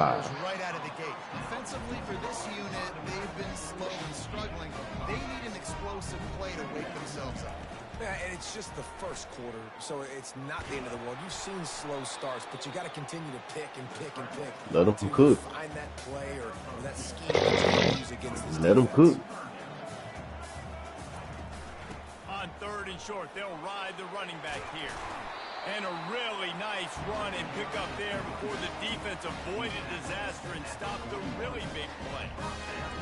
right out of the gate. Offensively, for this unit, they've been slow and struggling. They need an explosive play to wake themselves up. Yeah, and it's just the first quarter, so it's not the end of the world. You've seen slow starts, but you got to continue to pick and pick and pick. Let them to cook. Find that play or that scheme that you use against this Let them defense. cook. On 3rd and short, they'll ride the running back here. And a really nice run and pick up there before the defense avoided disaster and stopped the really big play.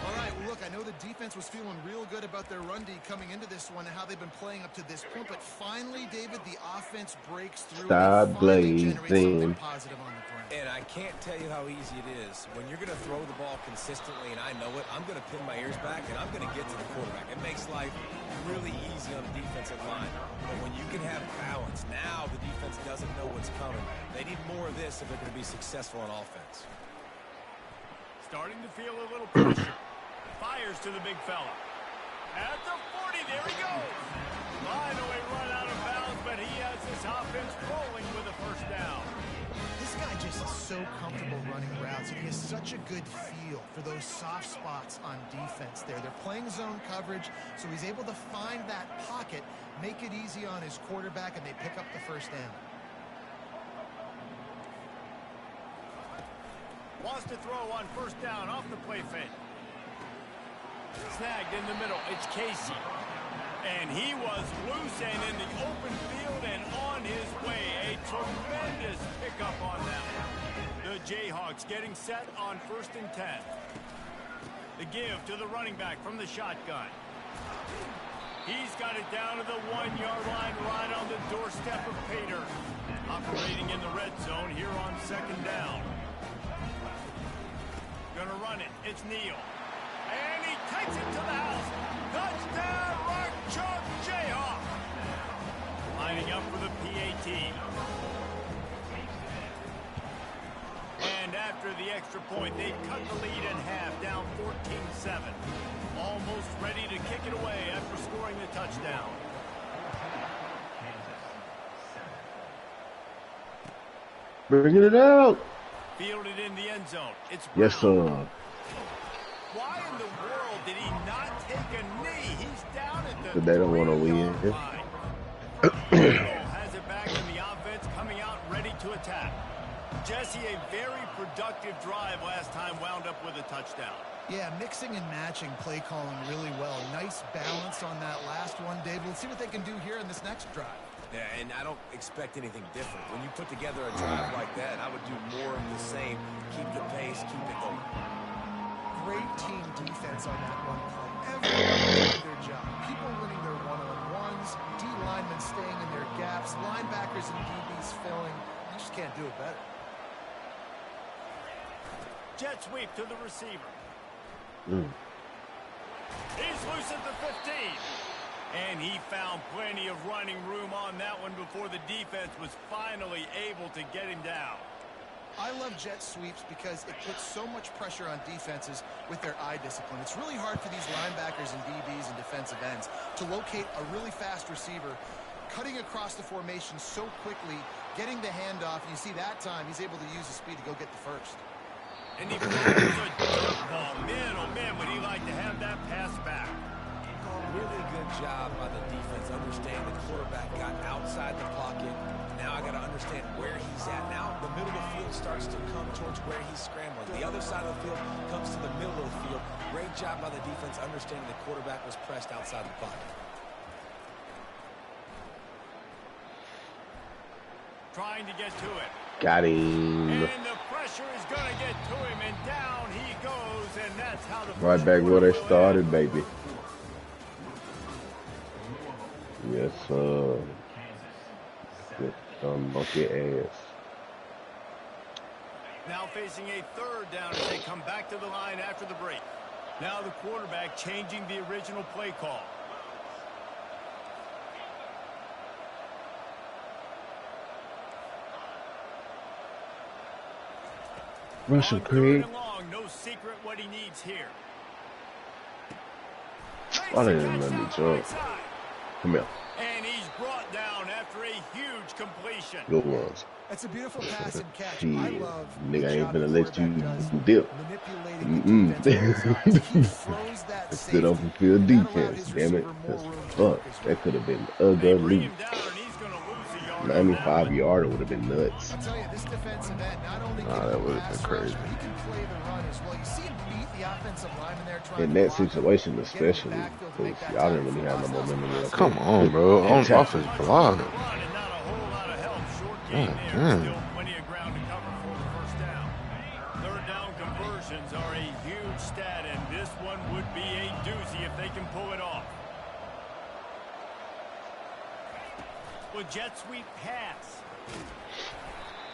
All right, well, look, I know the defense was feeling real good about their run D coming into this one and how they've been playing up to this point, but finally, David, the offense breaks through and finally generates something positive on the ground. And I can't tell you how easy it is. When you're going to throw the ball consistently, and I know it, I'm going to pin my ears back, and I'm going to get to the quarterback. It makes life really easy on the defensive line. But when you can have balance, now the defense doesn't know what's coming. They need more of this if they're going to be successful on offense. Starting to feel a little pressure. Fires to the big fella. At the 40, there he goes. Finally run out of bounds, but he has his offense rolling with a first down. This guy just is so comfortable running routes, and he has such a good feel for those soft spots on defense there. They're playing zone coverage, so he's able to find that pocket, make it easy on his quarterback, and they pick up the first down. Wants to throw on first down off the play fake. Snagged in the middle. It's Casey. And he was loose and in the open field and on his way. A tremendous pickup on that one. The Jayhawks getting set on 1st and 10. The give to the running back from the shotgun. He's got it down to the 1-yard line right on the doorstep of Pater. Operating in the red zone here on 2nd down. Gonna run it. It's Neal. And he takes it to the house. Touchdown, Mark Chunk Jayhawk. Lining up for the PAT. And after the extra point, they cut the lead in half, down 14-7. Almost ready to kick it away after scoring the touchdown. Bringing it out. Fielded in the end zone. It's Brown. Yes, sir. Why in the world did he not take a knee? He's down at the But they don't want to win. Has it back in the offense, coming out ready to attack. Jesse, a very productive drive last time, wound up with a touchdown. Yeah, mixing and matching play calling really well. Nice balance on that last one, Dave. Let's see what they can do here in this next drive. Yeah, and I don't expect anything different. When you put together a drive like that, I would do more of the same. Keep the pace, keep it going. Great team defense on that one play. Everyone did their job. People winning their one-on-ones, D linemen staying in their gaps, linebackers and DBs filling. You just can't do it better. Jet sweep to the receiver. He's loose at the 15. And he found plenty of running room on that one before the defense was finally able to get him down. I love jet sweeps because it puts so much pressure on defenses with their eye discipline. It's really hard for these linebackers and DBs and defensive ends to locate a really fast receiver, cutting across the formation so quickly, getting the handoff, and you see that time he's able to use his speed to go get the first. And he throws a dirt ball. Man, oh man, would he like to have that pass back. Really good job by the defense. Understand the quarterback got outside the pocket. Now I got to understand where he's at. Now the middle of the field starts to come towards where he's scrambling. The other side of the field comes to the middle of the field. Great job by the defense understanding the quarterback was pressed outside the pocket. Trying to get to it. Got him. And the pressure is going to get to him, and down he goes, and that's how the Right back where they started, baby. Yes, sir. Good monkey ass. Now facing a 3rd down as they come back to the line after the break. Now the quarterback changing the original play call. Russell Craig. No secret what he needs here. I didn't even let me jump. Come here. And he's brought down after a huge completion. Good ones. That's a beautiful pass and catch. Shit. I love Nigga the ain't job finna the let you quarterback does dip. manipulating the defense on his eyes. He froze that Sit safety, open field and that allowed defense, his damn it. receiver more 'Cause room to fuck, look as well. that could have been They bring ugly. him down, and he's going to lose a yard on that 95 one. yarder would have been nuts. I'll tell you, this defensive end not only Nah, can that he would've pass been rush, crazy. but he can play the run as well. You see him beat the offensive lineman there trying In to that block him, situation, get in the especially, backfield to because make that y'all didn't tackle really for have no loss. That was momentum. impressive. Come on, bro. On That offensive line. Run and not a whole lot of help. Short gain God there. damn. Still plenty of ground to cover for the first down. Third down conversions are a huge stat, and this one would be a doozy if they can pull it off. Well, jet sweep pass.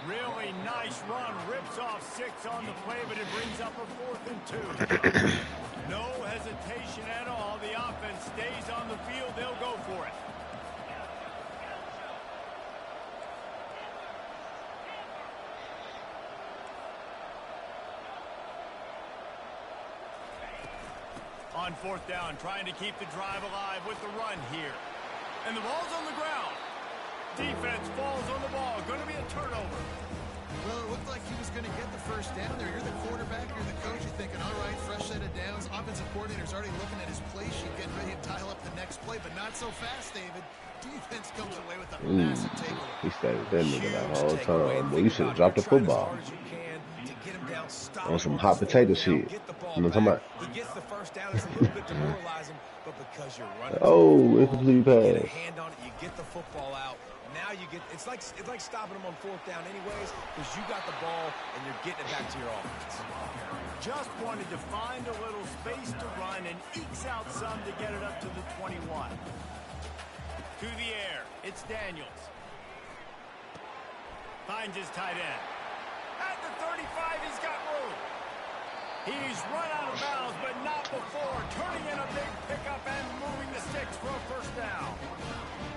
Really nice run. Rips off 6 on the play, but it brings up a 4th and 2. No hesitation at all. The offense stays on the field. They'll go for it. On 4th down, trying to keep the drive alive with the run here. And the ball's on the ground. Defense falls on the ball. Going to be a turnover. Well, it looked like he was going to get the first down there. You're the quarterback, you're the coach, you're thinking, all right, fresh set of downs. Offensive coordinator's already looking at his play sheet, getting ready to dial up the next play, but not so fast, David. Defense comes away with a massive takeaway. He stayed with that nigga that whole Huge takeaway. time. Boy, you should have dropped the Trying as football. hard as you can to get him down, stop On him some on hot this potato fourth down, shit. get the ball You know what I'm back. talking He gets the first down. It's a little bit demoralizing, but because you're running, Oh, to the incomplete ball, you get a pass. hand on it, you get the football out. Now you get it's like stopping him on 4th down anyways, because you got the ball and you're getting it back to your offense. Just wanted to find a little space to run and ekes out some to get it up to the 21. To the air, it's Daniels. Finds his tight end. At the 35, he's got room. He's run out of bounds, but not before turning in a big pickup and moving the sticks for a first down.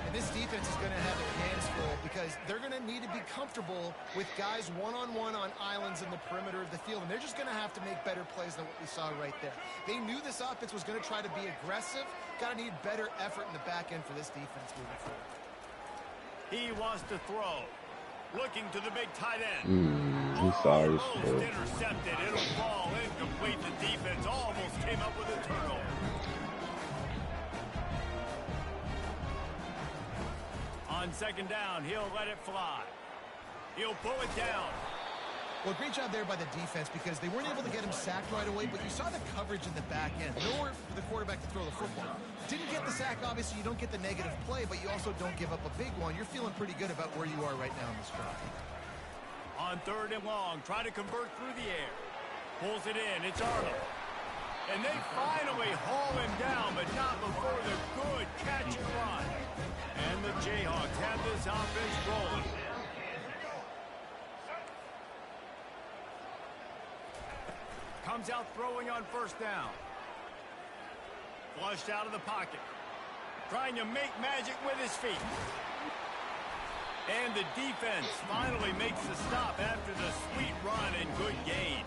And this defense is going to have their hands full because they're going to need to be comfortable with guys one-on-one on islands in the perimeter of the field, and they're just going to have to make better plays than what we saw right there. They knew this offense was going to try to be aggressive. Got to need better effort in the back end for this defense moving forward. He wants to throw. Looking to the big tight end. He's sorry as Almost fuck. intercepted. It'll fall incomplete. The defense almost came up with a turnover. On 2nd down, he'll let it fly. He'll pull it down. Well, great job there by the defense because they weren't able to get him sacked right away, but you saw the coverage in the back end. Nowhere for the quarterback to throw the football. Didn't get the sack, obviously you don't get the negative play, but you also don't give up a big one. You're feeling pretty good about where you are right now in this drive. On 3rd and long, try to convert through the air. Pulls it in, it's Arnold. And they finally haul him down, but not before the good catch and run. And the Jayhawks have this offense rolling. Comes out throwing on 1st down. Flushed out of the pocket. Trying to make magic with his feet. And the defense finally makes the stop after the sweet run and good gain.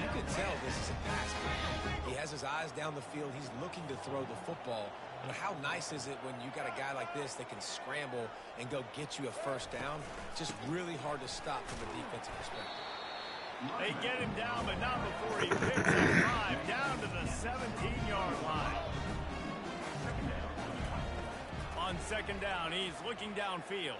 You can tell this is a pass play. He has his eyes down the field. He's looking to throw the football. You know, how nice is it when you got a guy like this that can scramble and go get you a first down? Just really hard to stop from a defensive perspective. They get him down, but not before he picks up 5 down to the 17-yard line. On 2nd down, he's looking downfield.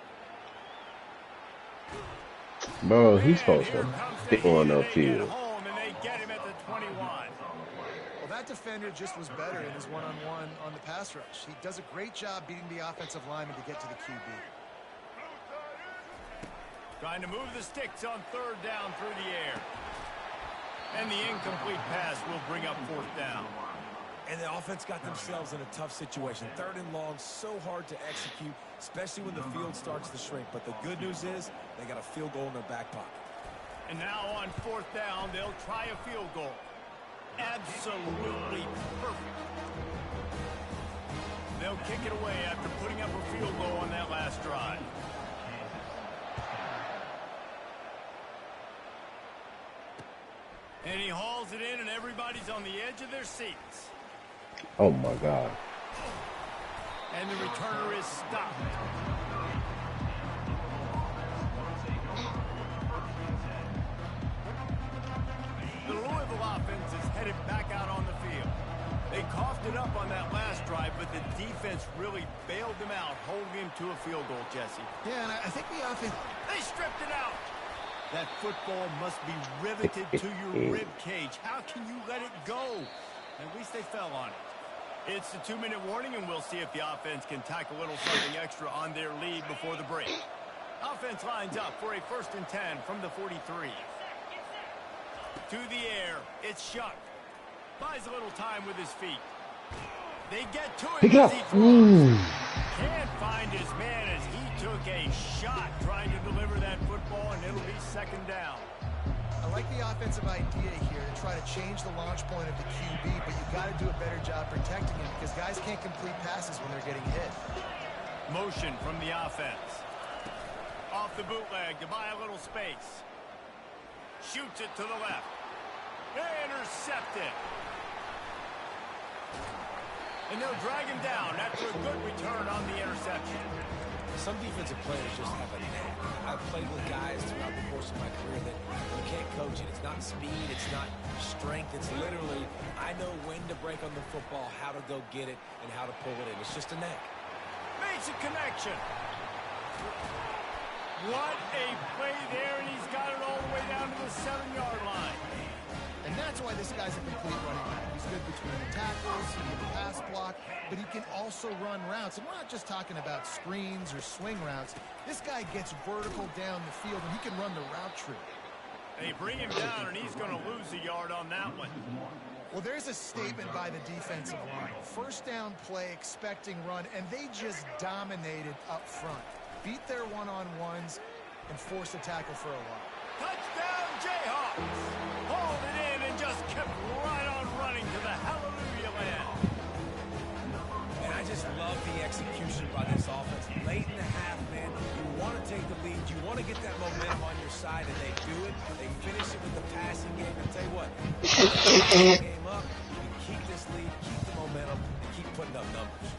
Bro, he's supposed Here to comes stick the on heat, the and they get field. home, and they get him at the 21. Well, that defender just was better in his one-on-one on the pass rush. He does a great job beating the offensive lineman to get to the QB. Trying to move the sticks on 3rd down through the air. And the incomplete pass will bring up 4th down. And the offense got themselves in a tough situation. 3rd and long, so hard to execute, especially when the field starts to shrink. But the good news is they got a field goal in their back pocket. And now on 4th down, they'll try a field goal. Absolutely perfect. They'll kick it away after putting up a field goal on that last drive. And he hauls it in, and everybody's on the edge of their seats. Oh my God. And the returner is stopped. offense is headed back out on the field. They coughed it up on that last drive, but the defense really bailed them out, holding him to a field goal, Jesse. Yeah, and I think the offense... They stripped it out. That football must be riveted to your rib cage. How can you let it go? At least they fell on it. It's the 2-minute warning, and we'll see if the offense can tack a little something extra on their lead before the break. Offense lines up for a 1st and 10 from the 43. To the air, it's Shuck. Buys a little time with his feet. They get to it. Pick it up. Can't find his man as he took a shot trying to deliver that football, and it'll be 2nd down. I like the offensive idea here to try to change the launch point of the QB, but you've got to do a better job protecting him because guys can't complete passes when they're getting hit. Motion from the offense. Off the bootleg to buy a little space. Shoots it to the left. Intercepted. And they'll drag him down after a good return on the interception. Some defensive players just have a knack. I've played with guys throughout the course of my career that you can't coach it. It's not speed, it's not strength. It's literally, I know when to break on the football, how to go get it, and how to pull it in. It's just a knack. Makes a connection. What a play there, and he's got it all the way down to the 7-yard line. And that's why this guy's a complete running back. He's good between the tackles, he can pass block, but he can also run routes. And we're not just talking about screens or swing routes. This guy gets vertical down the field, and he can run the route tree. They bring him down, and he's going to lose a yard on that one. Well, there's a statement by the defensive line. 1st down play, expecting run, and they just dominated up front. Beat their one-on-ones and forced a tackle for a while. Touchdown, Jayhawks! Hauled it in and just kept right on running to the hallelujah land. And I just love the execution by this offense. Late in the half, man, you want to take the lead. You want to get that momentum on your side, and they do it. They finish it with the passing game. And tell you what, game up, you can keep this lead, keep the momentum, and keep putting up numbers.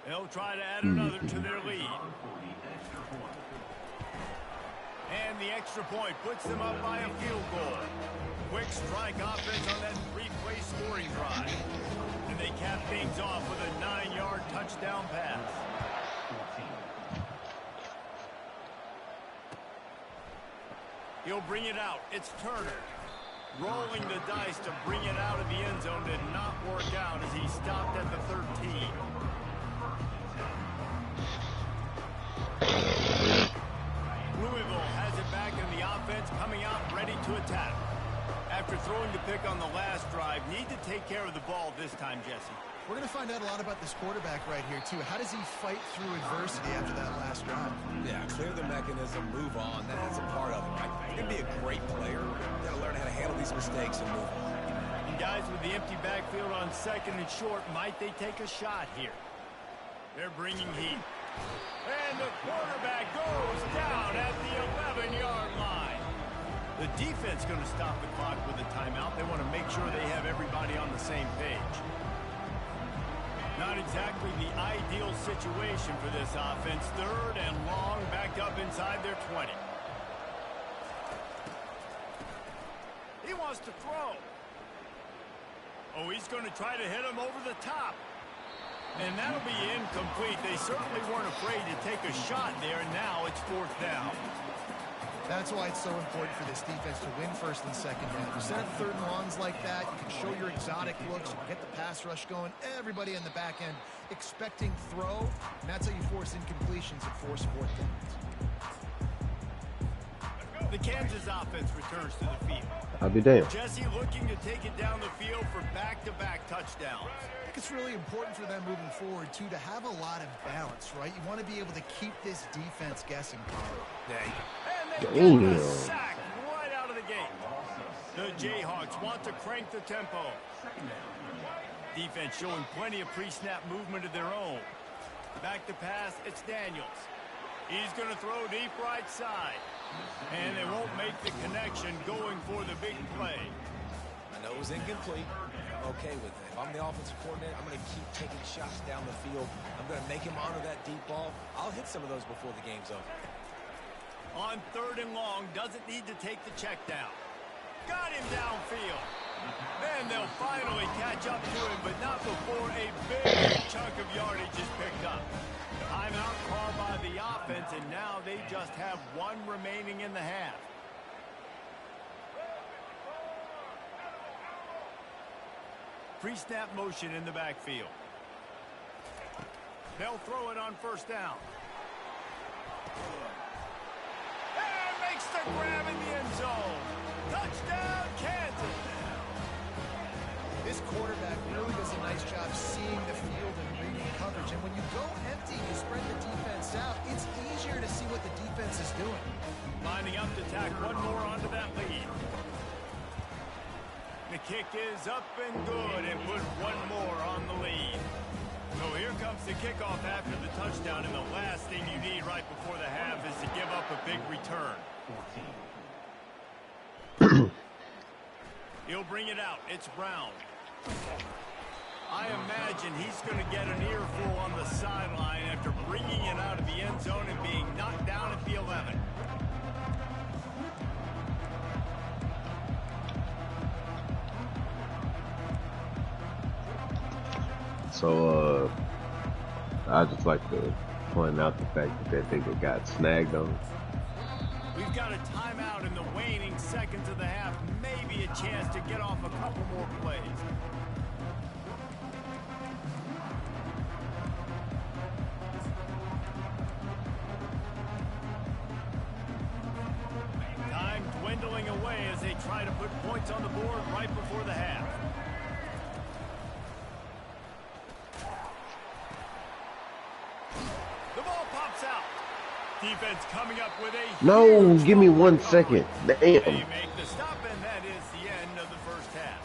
They'll try to add another to their lead. And the extra point puts them up by a field goal. Quick strike offense on that 3-play scoring drive. And they cap things off with a 9-yard touchdown pass. He'll bring it out. It's Turner. Rolling the dice to bring it out of the end zone did not work out as he stopped at the 13. Louisville has it back in the offense, coming out ready to attack. After throwing the pick on the last drive, need to take care of the ball this time, Jesse. We're going to find out a lot about this quarterback right here, too. How does he fight through adversity after that last drive? Yeah, clear the mechanism, move on. That's a part of it, right? You're going to be a great player. You've got to learn how to handle these mistakes and move on. And guys with the empty backfield on 2nd and short, might they take a shot here? They're bringing heat. And the quarterback goes down at the 11-yard line. The defense going to stop the clock with a timeout. They want to make sure they have everybody on the same page. Not exactly the ideal situation for this offense. 3rd and long, backed up inside their 20. He wants to throw. Oh, he's going to try to hit him over the top. And that'll be incomplete. They certainly weren't afraid to take a shot there, and now it's 4th down. That's why it's so important for this defense to win 1st and 2nd down. You set up 3rd and longs like that, you can show your exotic looks, you can get the pass rush going, everybody in the back end expecting throw, and that's how you force incompletions and force 4th downs. The Kansas offense returns to the field. I'll be damned. Jesse looking to take it down the field for back-to-back touchdowns. I think it's really important for them moving forward, too, to have a lot of balance, right? You want to be able to keep this defense guessing. Yeah. And they get the sack right out of the gate. The Jayhawks want to crank the tempo. Defense showing plenty of pre-snap movement of their own. Back to pass, it's Daniels. He's going to throw deep right side. And they won't make the connection going for the big play. I know it was incomplete. okay with it. If I'm the offensive coordinator, I'm going to keep taking shots down the field. I'm going to make him honor that deep ball. I'll hit some of those before the game's over. On 3rd and long, doesn't need to take the check down. Got him downfield. Then they'll finally catch up to him, but not before a big chunk of yardage is picked up. Timeout called by the offense, and now they just have 1 remaining in the half. Pre-snap motion in the backfield. They'll throw it on 1st down. And makes the grab in the end zone. Touchdown, Kansas. This quarterback really does a nice job seeing the field and reading coverage. And when you go empty, you spread the defense out. It's easier to see what the defense is doing. Lining up to tack 1 more onto that lead. The kick is up and good and put 1 more on the lead. So here comes the kickoff after the touchdown, and the last thing you need right before the half is to give up a big return. He'll bring it out. It's Brown. I imagine he's going to get an earful on the sideline after bringing it out of the end zone and being knocked down at the 11. So, I just like to point out the fact that they got snagged on. We've got a timeout in the waning seconds of the half. Maybe a chance to get off a couple more plays. Time dwindling away as they try to put points on the board right before the half. The ball pops out. Defense coming up with a No, give me 1 second. Damn. They make the stop, and that is the end of the first half.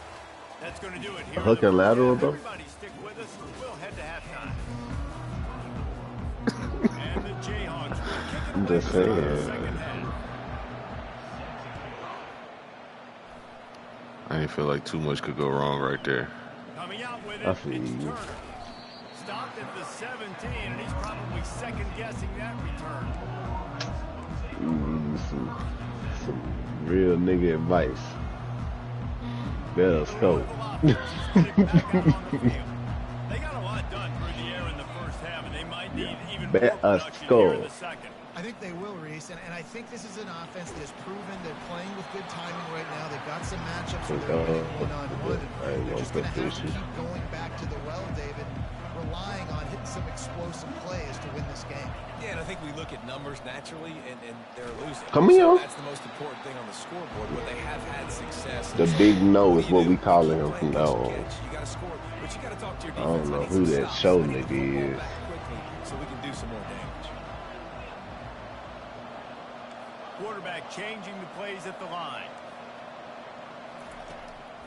That's going to do it here. Hook and lateral, though. Everybody stick with us. We'll head to halftime. And the Jayhawks will kick it I'm away just for the saying. second half. I didn't feel like too much could go wrong right there. Coming out with I it, feel it's you. Turner. Stopped at the 17, and he's probably second-guessing that return. Some real nigga advice. Better scope. They got a lot done through the air in the first half, and they might need even more Better production score. here in the second. I think they will, Reese, and I think this is an offense that has proven they're playing with good timing right now. They've got some matchups where they're winning one-on-one, and they're just going to have to keep going back to the well, David, relying on hitting some explosive plays to win this game. Yeah, and I think we look at numbers naturally, and they're losing. Come here. So that's the most important thing on the scoreboard, where they have had success. The big no is what we calling him from now on. You got to score, but you got to talk to your I defense. don't know need who some that stops. show I need nigga the football is. back quickly so we can do some more damage. Quarterback changing the plays at the line.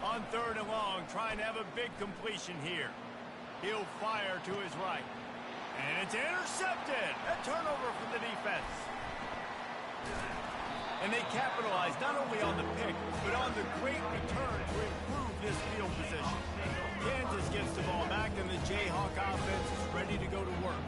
On 3rd and long, trying to have a big completion here. He'll fire to his right. And it's intercepted. A turnover from the defense. And they capitalize not only on the pick, but on the great return to improve this field position. Kansas gets the ball back, and the Jayhawk offense is ready to go to work.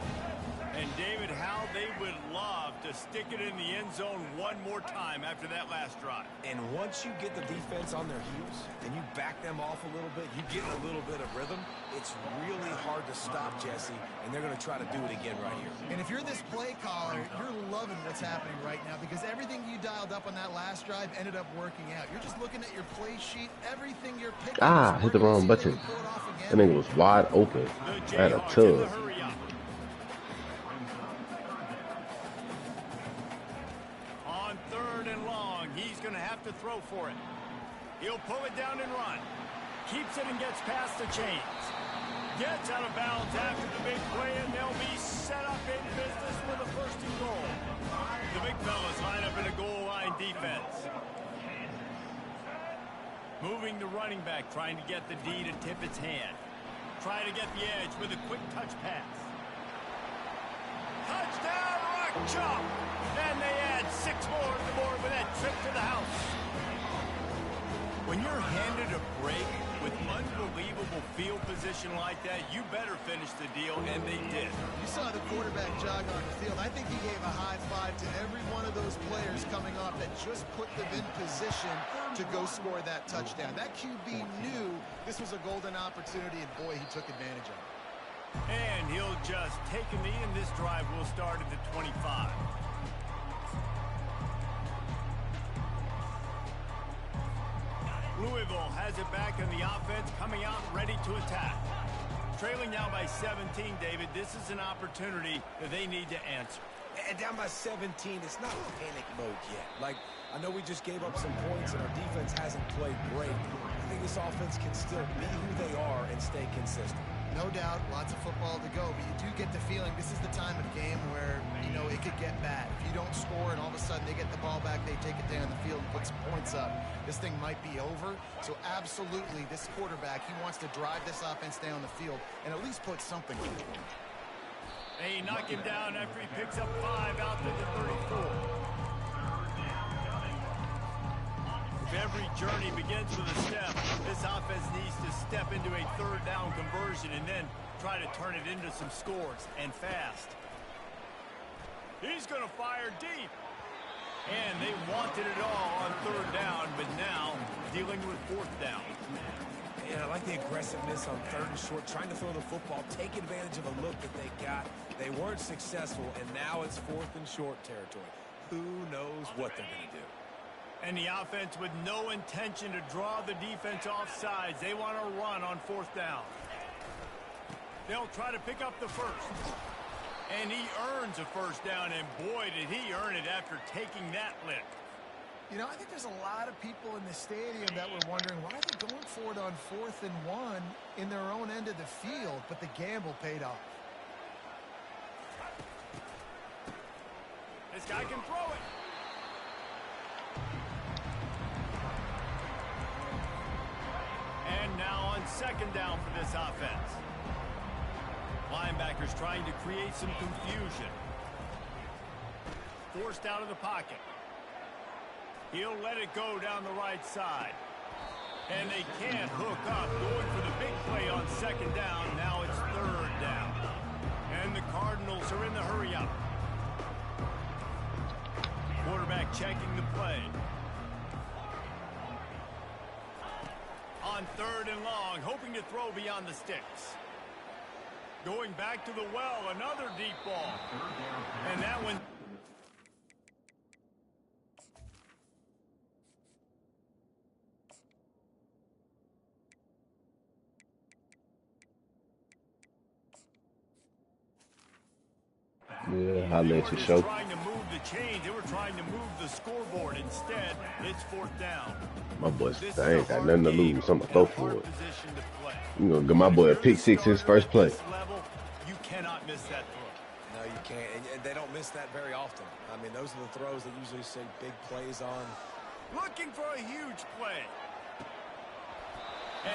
And David, how they would love to stick it in the end zone one more time after that last drive. And once you get the defense on their heels and you back them off a little bit, you get a little bit of rhythm, it's really hard to stop, Jesse, and they're going to try to do it again right here. And if you're this play caller, you're loving what's happening right now because everything you dialed up on that last drive ended up working out. You're just looking at your play sheet, everything you're picking. Hit the wrong button. That nigga was wide open. I had a tug. On 3rd and long, he's going to have to throw for it. He'll pull it down and run. Keeps it and gets past the chains. Gets out of bounds after the big play, and they'll be set up in business for the 1st and goal. The big fellas line up in a goal line defense. Moving the running back, trying to get the D to tip its hand. Trying to get the edge with a quick touch pass. Touchdown, Rock Chop! And they add 6 more to the board with that trip to the house. When you're handed a break with unbelievable field position like that, you better finish the deal, and they did. You saw the quarterback jog on the field. I think he gave a high five to every one of those players coming off that just put them in position to go score that touchdown. That QB knew this was a golden opportunity, and boy, he took advantage of it. And he'll just take a knee, and this drive will start at the 25. Louisville has it back in the offense, coming out ready to attack. Trailing now by 17, David. This is an opportunity that they need to answer. And down by 17, it's not panic mode yet. Like, I know we just gave up some points and our defense hasn't played great. I think this offense can still be who they are and stay consistent. No doubt, lots of football to go, but you do get the feeling this is the time of game where, you know, it could get bad. If you don't score and all of a sudden they get the ball back, they take it down the field and put some points up, this thing might be over. So absolutely, this quarterback, he wants to drive this offense down the field and at least put something in it. They knock him down after he picks up 5 out to the 34. If every journey begins with a step, this offense needs to step into a third down conversion and then try to turn it into some scores, and fast. He's going to fire deep. And they wanted it all on third down, but now dealing with fourth down. Yeah, I like the aggressiveness on third and short, trying to throw the football, take advantage of a look that they got. They weren't successful, and now it's fourth and short territory. Who knows what they're going to do? And the offense with no intention to draw the defense off sides. They want to run on fourth down. They'll try to pick up the first. And he earns a first down, and boy, did he earn it after taking that lick. You know, I think there's a lot of people in the stadium that were wondering why are they going for it on 4th and 1 in their own end of the field, but the gamble paid off. This guy can throw it. And now on second down for this offense. Linebackers trying to create some confusion. Forced out of the pocket. He'll let it go down the right side. And they can't hook up. Going for the big play on second down. Now it's third down. And the Cardinals are in the hurry up. Quarterback checking the play. On third and long, hoping to throw beyond the sticks. Going back to the well, another deep ball. And that one... Yeah, holla at your show. Trying to move the chains. They were trying to move the scoreboard. Instead, it's fourth down. My boy said, I ain't got nothing to lose. I'm going to go for it. I'm going to give my boy a pick six his first play. You cannot miss that throw. No, you can't. And they don't miss that very often. I mean, those are the throws that usually say big plays on. Looking for a huge play.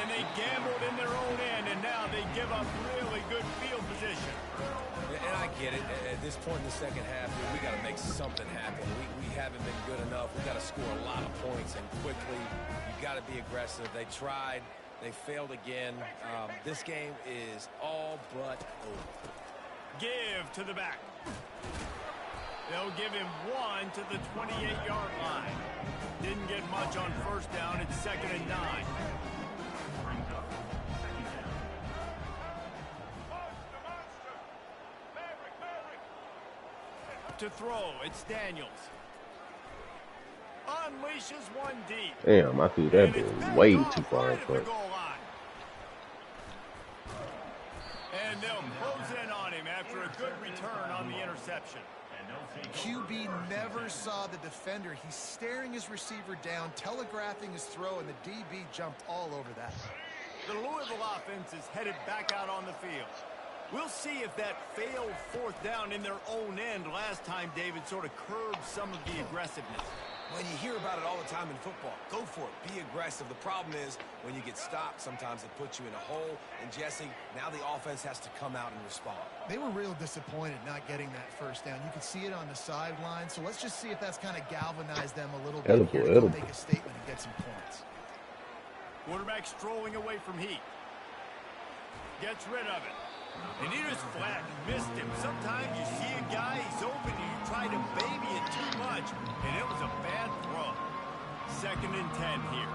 And they gambled in their own end, and now they give up really good field position. And I get it. At this point in the second half, dude, we got to make something happen. We haven't been good enough. We got to score a lot of points, and quickly. You got to be aggressive. They tried. They failed again. This game is all but over. Give to the back. They'll give him one to the 28-yard line. Didn't get much on first down. It's 2nd and 9. To throw, it's Daniels. Unleashes one deep. Damn, I threw that bit way too far in front. And they'll close in on him after a good return on the interception. QB never saw the defender. He's staring his receiver down, telegraphing his throw, and the DB jumped all over that. The Louisville offense is headed back out on the field. We'll see if that failed fourth down in their own end last time, David, sort of curbed some of the aggressiveness. Well, you hear about it all the time in football. Go for it. Be aggressive. The problem is when you get stopped, sometimes it puts you in a hole. And, Jesse, now the offense has to come out and respond. They were real disappointed not getting that first down. You could see it on the sideline. So let's just see if that's kind of galvanized them a little bit. Here to make a statement and get some points. Quarterback strolling away from heat. Gets rid of it. And he just flat missed him. Sometimes you see a guy, he's open, and you try to baby it too much, and it was a bad throw. 2nd and 10 here.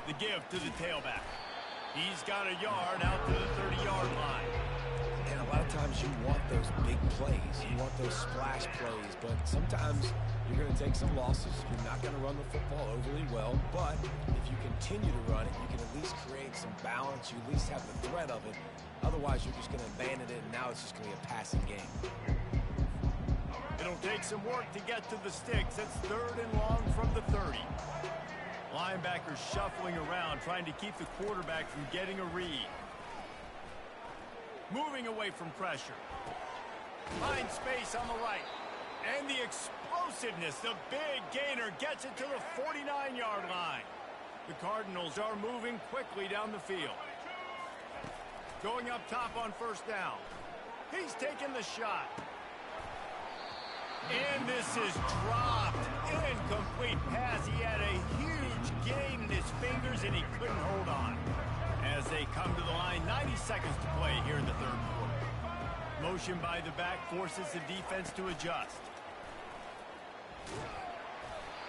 The give to the tailback. He's got a yard out to the 30-yard line. And a lot of times you want those big plays. You want those splash plays. But sometimes you're going to take some losses. You're not going to run the football overly well. But if you continue to run it, you can at least create some balance. You at least have the threat of it. Otherwise, you're just going to abandon it, and now it's just going to be a passing game. It'll take some work to get to the sticks. It's 3rd and long from the 30. Linebackers shuffling around, trying to keep the quarterback from getting a read. Moving away from pressure. Finds space on the right. And the explosiveness, the big gainer gets it to the 49-yard line. The Cardinals are moving quickly down the field. Going up top on 1st down. He's taking the shot. And this is dropped. Incomplete pass. He had a huge gain in his fingers, and he couldn't hold on. As they come to the line, 90 seconds to play here in the 3rd quarter. Motion by the back forces the defense to adjust.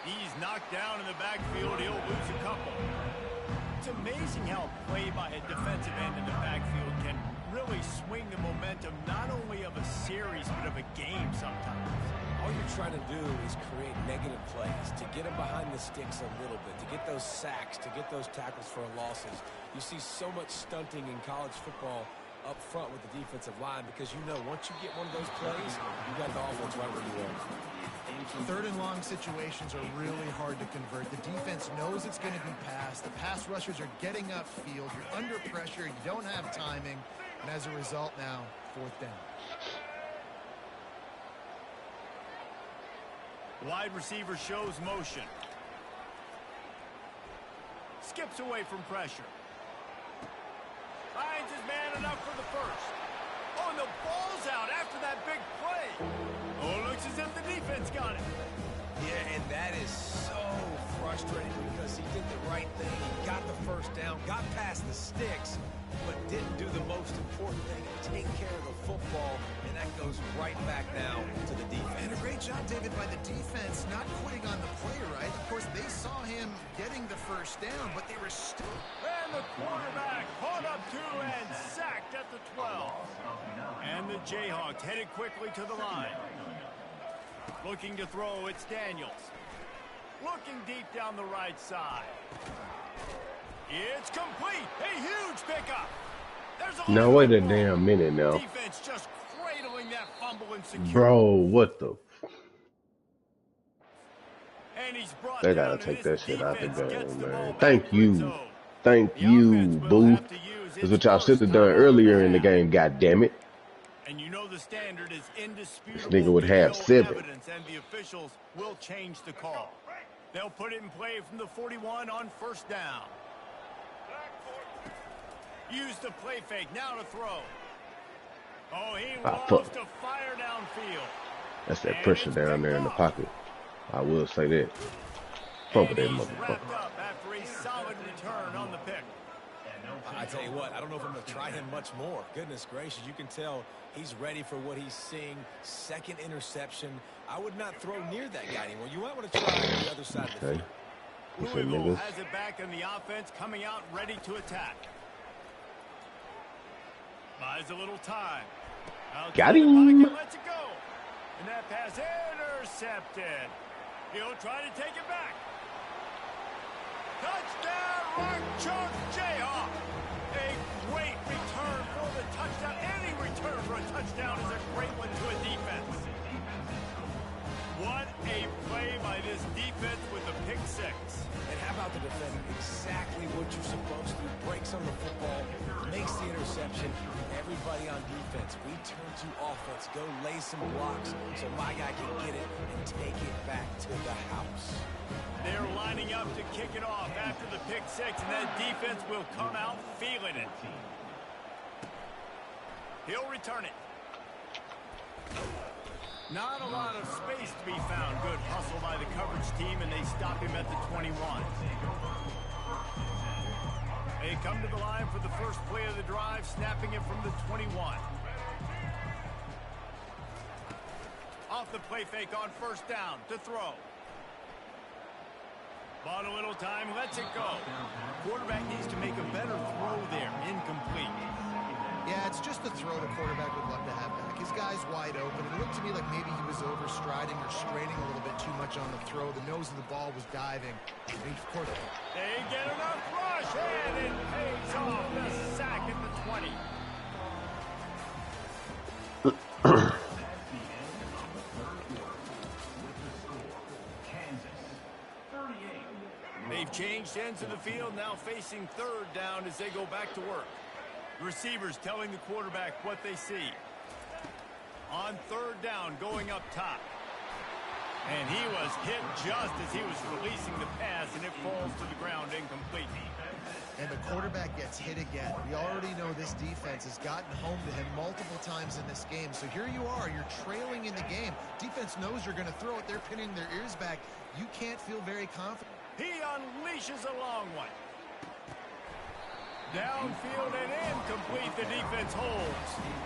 He's knocked down in the backfield. He'll lose a couple. It's amazing how play by a defensive end in the backfield can really swing the momentum not only of a series but of a game sometimes. All you're trying to do is create negative plays, to get them behind the sticks a little bit, to get those sacks, to get those tackles for losses. You see so much stunting in college football up front with the defensive line because you know once you get one of those plays, you got the offense right where you are. 3rd and long situations are really hard to convert. The defense knows it's going to be passed. The pass rushers are getting upfield. You're under pressure. You don't have timing. And as a result now, 4th down. Wide receiver shows motion. Skips away from pressure. Finds his man enough for the 1st. Oh, and the ball's out after that big play. Oh, it looks as if the defense got it. Yeah, and that is so frustrating because he did the right thing. He got the 1st down, got past the sticks, but didn't do the most important thing, take care of the football, and that goes right back down to the defense. And a great job, David, by the defense not quitting on the play, right? Of course, they saw him getting the 1st down, but they were still... And the quarterback caught up to and sacked at the 12. And the Jayhawks headed quickly to the line. Looking to throw, it's Daniels. Looking deep down the right side. It's complete. A huge pickup. Now wait a damn minute now. Defense just cradling that fumble and secure. Bro, what the? And he's brought They down gotta take and that his shit out the defense gets game, the ball man. back Thank to you. its own. Thank The you, offense will boo. have to use That's its what y'all should have first done down earlier in the half. game, goddammit. And you know the standard is indisputable. This nigga would have video 7. evidence, and the officials will change the call. They'll put it in play from the 41 on 1st down. Use the play fake, now to throw. Oh, he loves to fire downfield. That's that And pressure it's down picked there in the up. pocket. I will say that. Pump And that he's motherfucker. wrapped up after a solid return on the pick. I tell you what, I don't know if I'm going to try him much more. Goodness gracious, you can tell he's ready for what he's seeing. 2nd interception. I would not throw near that guy anymore. You might want to try the other side of the Okay. field. What's up, Louisville niggas? has it back in the offense, coming out ready to attack. Buys a little time. Got Outside the him. pocket, lets it go. And that pass intercepted. He'll try to take it back. Touchdown, Rock Chalk Jayhawk. A great return for the touchdown. Any return for a touchdown is a great one to a defense. What a play by this defense with the pick 6. And how about the defender? Exactly what you're supposed to do. Breaks on the football, makes the interception. Everybody on defense, we turn to offense. Go lay some blocks so my guy can get it and take it back to the house. They're lining up to kick it off after the pick 6, and that defense will come out feeling it. He'll return it. Not a lot of space to be found. Good hustle by the coverage team, and they stop him at the 21. They come to the line for the first play of the drive, snapping it from the 21. Off the play fake on first down to throw. Bought a little time, lets it go. Quarterback needs to make a better throw there. Incomplete. Yeah, it's just the throw the quarterback would love to have back. His guy's wide open. It looked to me like maybe he was overstriding or straining a little bit too much on the throw. The nose of the ball was diving. Of course, they get enough rush, and it pays off. The sack at the 20. They've changed ends of the field, now facing third down as they go back to work. Receivers telling the quarterback what they see. On third down, going up top. And he was hit just as he was releasing the pass, and it falls to the ground incomplete. And the quarterback gets hit again. We already know this defense has gotten home to him multiple times in this game. So here you are, you're trailing in the game. Defense knows you're going to throw it. They're pinning their ears back. You can't feel very confident. He unleashes a long one. Downfield and incomplete. The defense holds.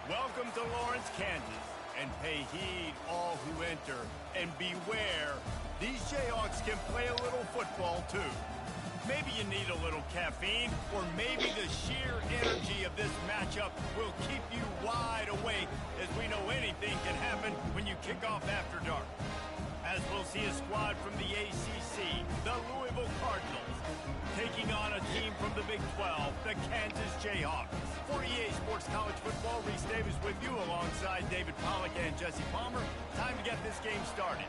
Welcome to Lawrence, Kansas, and pay heed all who enter, and beware, these Jayhawks can play a little football too. Maybe you need a little caffeine, or maybe the sheer energy of this matchup will keep you wide awake, as we know anything can happen when you kick off after dark. As we'll see a squad from the ACC, the Louisville Cardinals, taking on a team from the Big 12, the Kansas Jayhawks. For EA Sports College Football, Reese Davis with you alongside David Pollack and Jesse Palmer. Time to get this game started.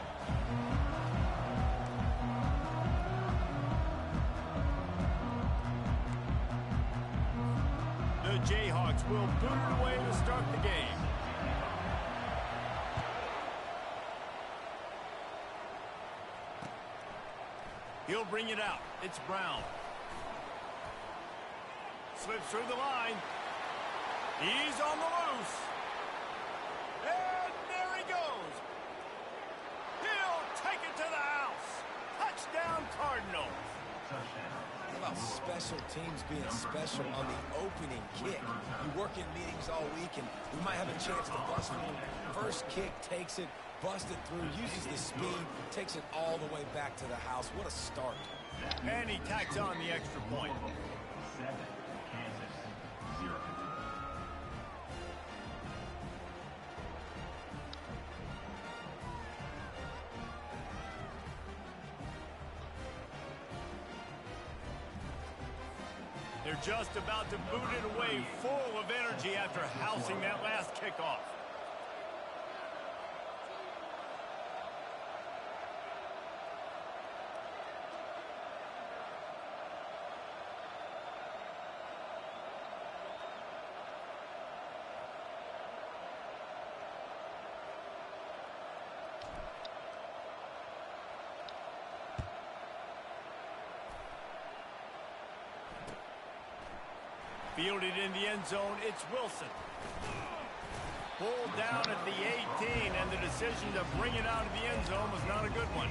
The Jayhawks will boot it away to start the game. He'll bring it out. It's Brown. Slips through the line. He's on the loose. And there he goes. He'll take it to the house. Touchdown, Cardinals. How about special teams being special on the opening kick? You work in meetings all week, and we might have a chance to bust one. First kick, takes it, busts it through, uses the speed, takes it all the way back to the house. What a start. And he tacks on the extra point. They're just about to boot it away, full of energy after housing that last kickoff. Fielded in the end zone, it's Wilson. Pulled down at the 18, and the decision to bring it out of the end zone was not a good one.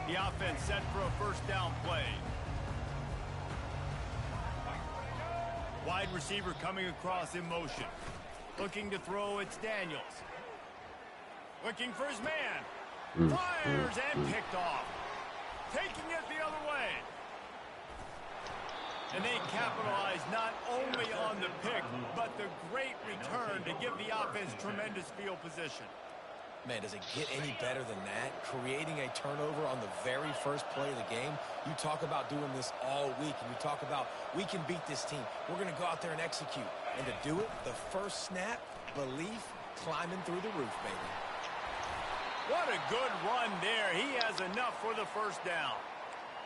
The offense set for a first down play. Wide receiver coming across in motion. Looking to throw, it's Daniels. Looking for his man. Fires and picked off. Taking it the other way. And they capitalize not only on the pick, but the great return to give the offense tremendous field position. Man, does it get any better than that? Creating a turnover on the very first play of the game. You talk about doing this all week, and you talk about we can beat this team. We're going to go out there and execute. And to do it, the first snap, belief, climbing through the roof, baby. What a good run there. He has enough for the first down.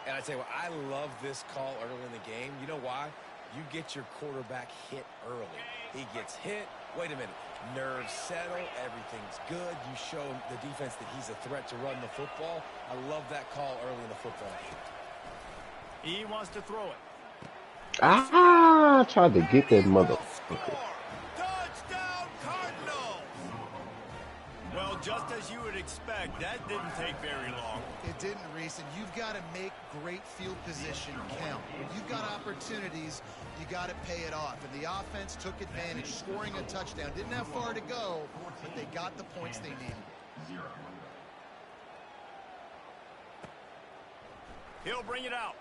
And I tell you what, I love this call early in the game. You know why? You get your quarterback hit early. He gets hit. Wait a minute. Nerves settle. Everything's good. You show the defense that he's a threat to run the football. I love that call early in the football game. He wants to throw it. I tried to get that motherfucker. Touchdown, Cardinals! Well, just as you would expect, that didn't take very long. It didn't, Reese, and you've got to make great field position count. When you've got opportunities, you got to pay it off. And the offense took advantage, scoring a touchdown. Didn't have far to go, but they got the points they needed. He'll bring it out.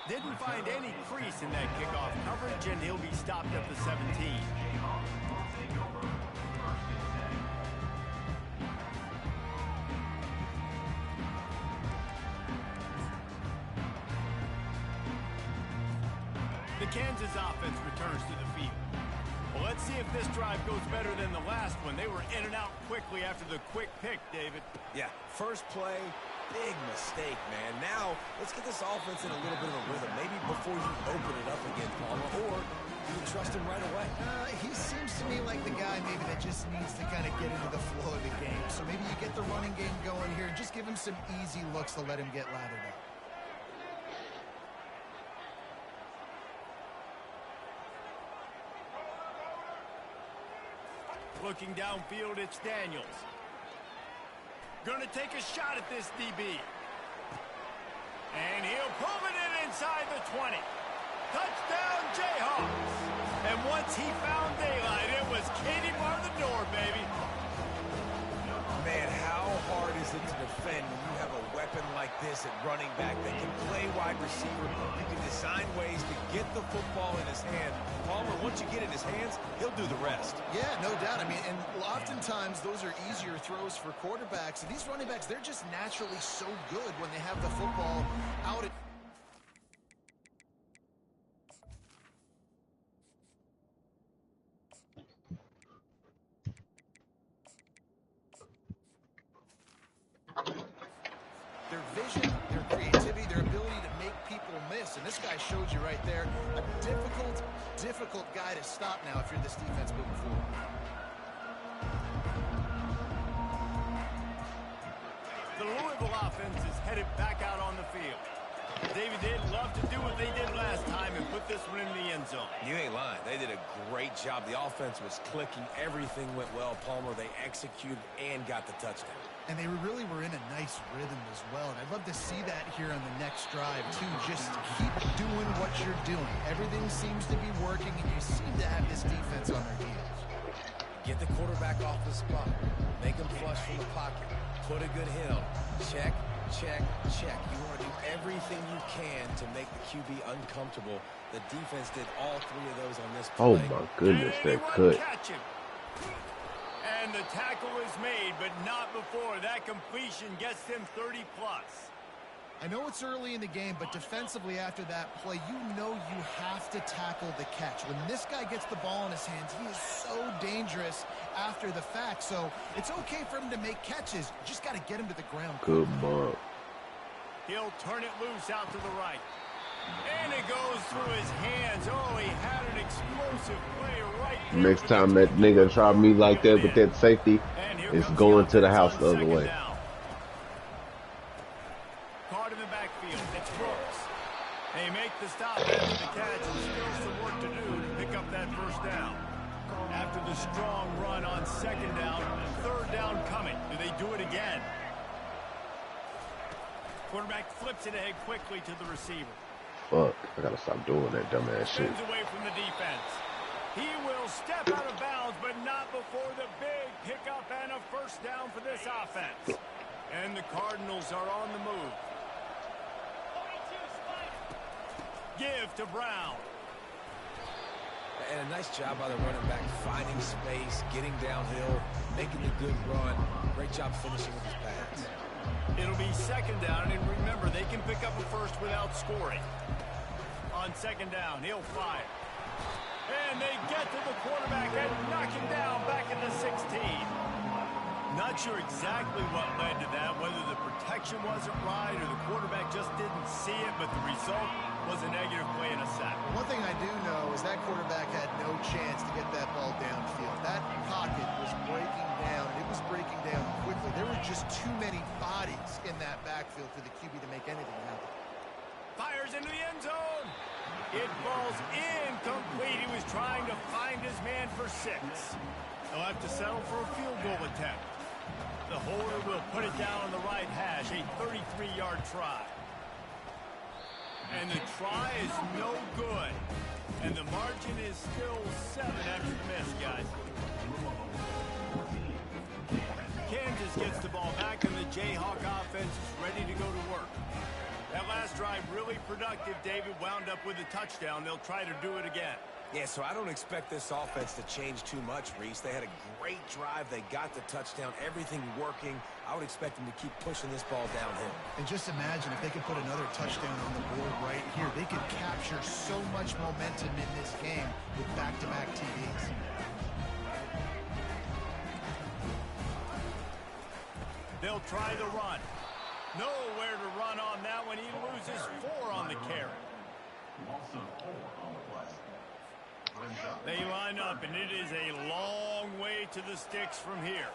Didn't find any crease in that kickoff coverage, and he'll be stopped at the 17. The Kansas offense returns to the field. Well, let's see if this drive goes better than the last one. They were in and out quickly after the quick pick, David. Yeah, first play, big mistake, man. Now, let's get this offense in a little bit of a rhythm. Maybe before you open it up again, Palmer, or you trust him right away. He seems to me like the guy maybe that just needs to kind of get into the flow of the game. So maybe you get the running game going here and just give him some easy looks to let him get lathered up. Looking downfield, it's Daniels. Going to take a shot at this DB. And he'll pull it in inside the 20. Touchdown, Jayhawks. And once he found daylight, it was Katie bar the door, baby. Man, how hard is it to defend when you have a weapon like this at running back that can play wide receiver? You can design ways to get the football in his hand. Palmer, once you get it in his hands, he'll do the rest. Yeah, no doubt. I mean, and oftentimes those are easier throws for quarterbacks. And these running backs, they're just naturally so good when they have the football out at their vision, their creativity, their ability to make people miss. And this guy showed you right there, a difficult guy to stop now if you're this defense moving forward. The Louisville offense is headed back out on the field. David, they'd love to do what they did last time and put this one in the end zone. You ain't lying. They did a great job. The offense was clicking. Everything went well, Palmer. They executed and got the touchdown. And they really were in a nice rhythm as well. And I'd love to see that here on the next drive, too. Just keep doing what you're doing. Everything seems to be working, and you seem to have this defense on their heels. Get the quarterback off the spot. Make him flush from the pocket. Put a good hit on him. Check, check, check. You want to do everything you can to make the QB uncomfortable. The defense did all three of those on this play. Oh my goodness, that cut. And the tackle is made, but not before that completion gets them 30+. I know it's early in the game, but defensively after that play, you know you have to tackle the catch. When this guy gets the ball in his hands, he is so dangerous after the fact. So it's okay for him to make catches. You just got to get him to the ground. Good ball. He'll turn it loose out to the right. And it goes through his hands. Oh, he had an explosive play right there. Next time that nigga try me like that with that safety, it's going to the house the other way. stop after the catch and still some work to do to pick up that first down. After the strong run on second down, third down coming. Do they do it again? Quarterback flips it ahead quickly to the receiver. Fuck, I gotta stop doing that dumbass shit. Spins away from the defense. He will step out of bounds, but not before the big pickup and a first down for this offense. And the Cardinals are on the move. Give to Brown. And a nice job by the running back, finding space, getting downhill, making the good run. Great job finishing with his pads. It'll be second down, and remember, they can pick up a first without scoring. On second down, he'll fire. And they get to the quarterback and knock him down back in the 16. Not sure exactly what led to that, whether the protection wasn't right or the quarterback just didn't see it, but the result was a negative play and a sack. One thing I do know is that quarterback had no chance to get that ball downfield. That pocket was breaking down, and it was breaking down quickly. There were just too many bodies in that backfield for the QB to make anything happen. Fires into the end zone. It falls incomplete. He was trying to find his man for 6. They'll have to settle for a field goal attempt. The holder will put it down on the right hash, a 33-yard try. And the try is no good. And the margin is still 7 after the miss, guys. Kansas gets the ball back, and the Jayhawk offense is ready to go to work. That last drive really productive. David wound up with a touchdown. They'll try to do it again. Yeah, so I don't expect this offense to change too much, Reese. They had a great drive. They got the touchdown, everything working. I would expect them to keep pushing this ball downhill. And just imagine if they could put another touchdown on the board right here. They could capture so much momentum in this game with back-to-back TDs. They'll try the run. Nowhere to run on that one. He loses 4 on the carry. They line up, and it is a long way to the sticks from here.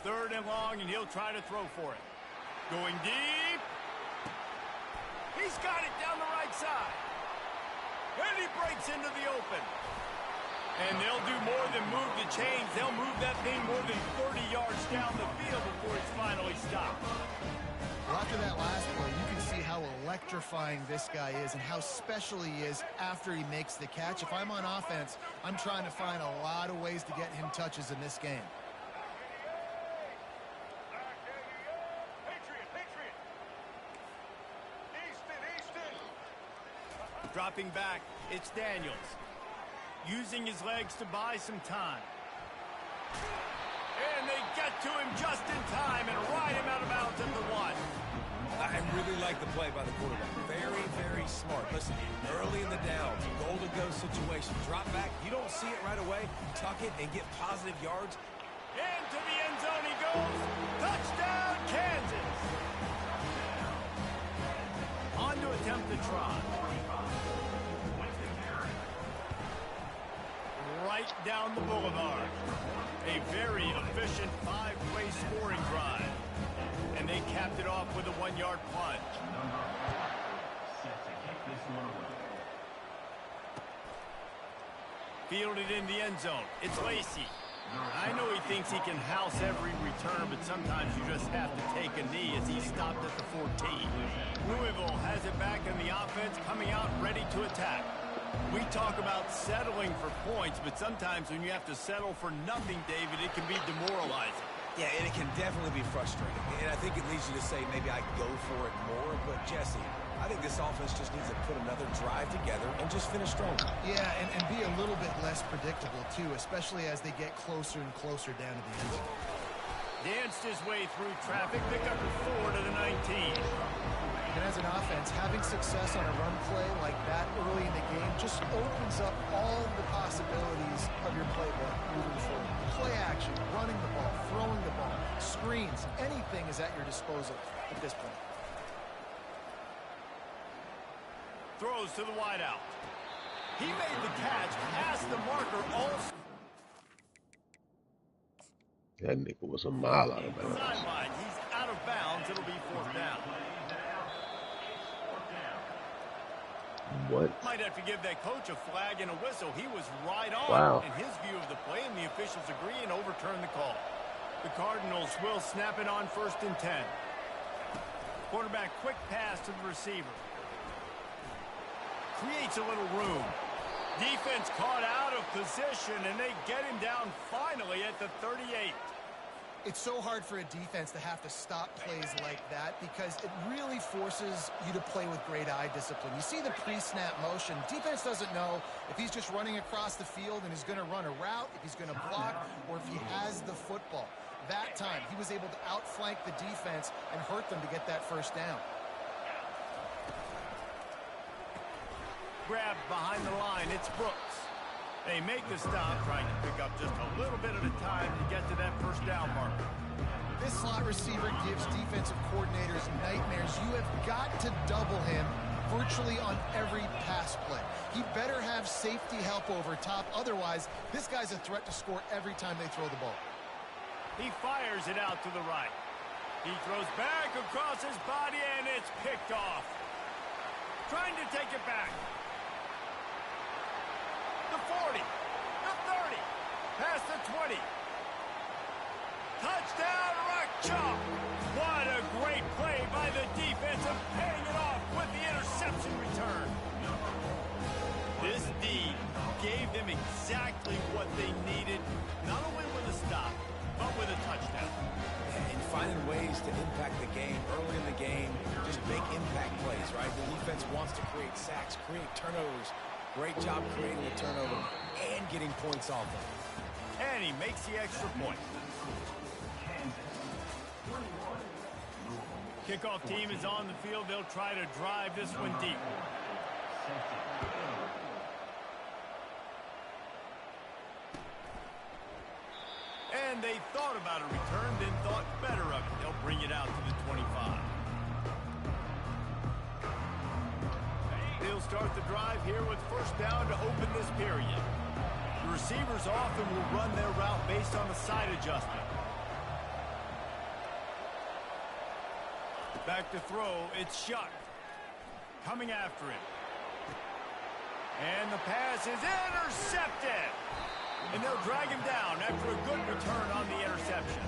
Third and long, and he'll try to throw for it. Going deep. He's got it down the right side. And he breaks into the open. And they'll do more than move the chains. They'll move that thing more than 30 yards down the field before it's finally stopped. Well, after that last play, you can see how electrifying this guy is and how special he is after he makes the catch. If I'm on offense, I'm trying to find a lot of ways to get him touches in this game. Dropping back, it's Daniels. Using his legs to buy some time. And they get to him just in time and ride him out of bounds at the 1. I really like the play by the quarterback. Very, very smart. Listen, early in the downs, goal-to-go situation. Drop back, you don't see it right away. Tuck it and get positive yards. Into the end zone he goes. Touchdown, Kansas. On to attempt the try. Right down the boulevard. A very efficient 5-play scoring drive. And they capped it off with a 1-yard plunge. Fielded in the end zone. It's Lacy. I know he thinks he can house every return, but sometimes you just have to take a knee as he stopped at the 14. Louisville has it back in the offense, coming out ready to attack. We talk about settling for points, but sometimes when you have to settle for nothing, David, it can be demoralizing. Yeah, and it can definitely be frustrating. And I think it leads you to say maybe I go for it more. But, Jesse, I think this offense just needs to put another drive together and just finish strong. Yeah, and be a little bit less predictable, too, especially as they get closer and closer down to the end zone. Danced his way through traffic, pick up 4 to the 19. And as an offense, having success on a run play like that early in the game just opens up all the possibilities of your playbook moving forward. Play action, running the ball, throwing the ball, screens, anything is at your disposal at this point. throws to the wideout. He made the catch past the marker also. That nigga was a mile out of bounds. Sideline, he's out of bounds. It'll be 4th down. What? Might have to give that coach a flag and a whistle. He was right on Wow. in his view of the play, and the officials agree and overturn the call. The Cardinals will snap it on 1st and 10. Quarterback quick pass to the receiver. Creates a little room. Defense caught out of position, and they get him down finally at the 38. It's so hard for a defense to have to stop plays like that because it really forces you to play with great eye discipline. You see the pre-snap motion. Defense doesn't know if he's just running across the field and is going to run a route, if he's going to block, or if he has the football. That time, he was able to outflank the defense and hurt them to get that 1st down. Grabbed behind the line, it's Brooks. They make the stop, trying to pick up just a little bit at a time to get to that 1st down marker. This slot receiver gives defensive coordinators nightmares. You have got to double him virtually on every pass play. He better have safety help over top. Otherwise, this guy's a threat to score every time they throw the ball. He fires it out to the right. He throws back across his body, and it's picked off. Trying to take it back. The 40, the 30, past the 20. Touchdown, Rock Chalk. What a great play by the defense of paying it off with the interception return. This D gave them exactly what they needed, not only with a stop, but with a touchdown. And finding ways to impact the game early in the game, just make impact plays, right? The defense wants to create sacks, create turnovers. Great job creating a turnover and getting points off of it. And he makes the extra point. Kickoff team is on the field. They'll try to drive this one deep. And they thought about a return, then thought better of it. They'll bring it out to the 25. They'll start the drive here with 1st down to open this period. The receivers often will run their route based on a side adjustment. Back to throw, it's Shuck. Coming after him. And the pass is intercepted. And they'll drag him down after a good return on the interception.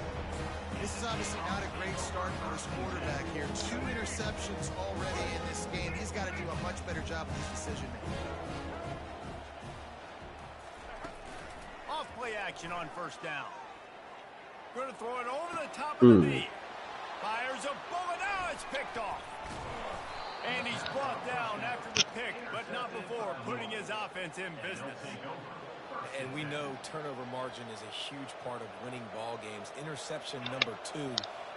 This is obviously not a great start for this quarterback here. 2 interceptions already in this game. He's got to do a much better job with his decision making. Off play action on 1st down. Going to throw it over the top of the knee. Fires a bullet. Now it's picked off. And he's brought down after the pick, but not before putting his offense in business. And we know turnover margin is a huge part of winning ball games. Interception number 2,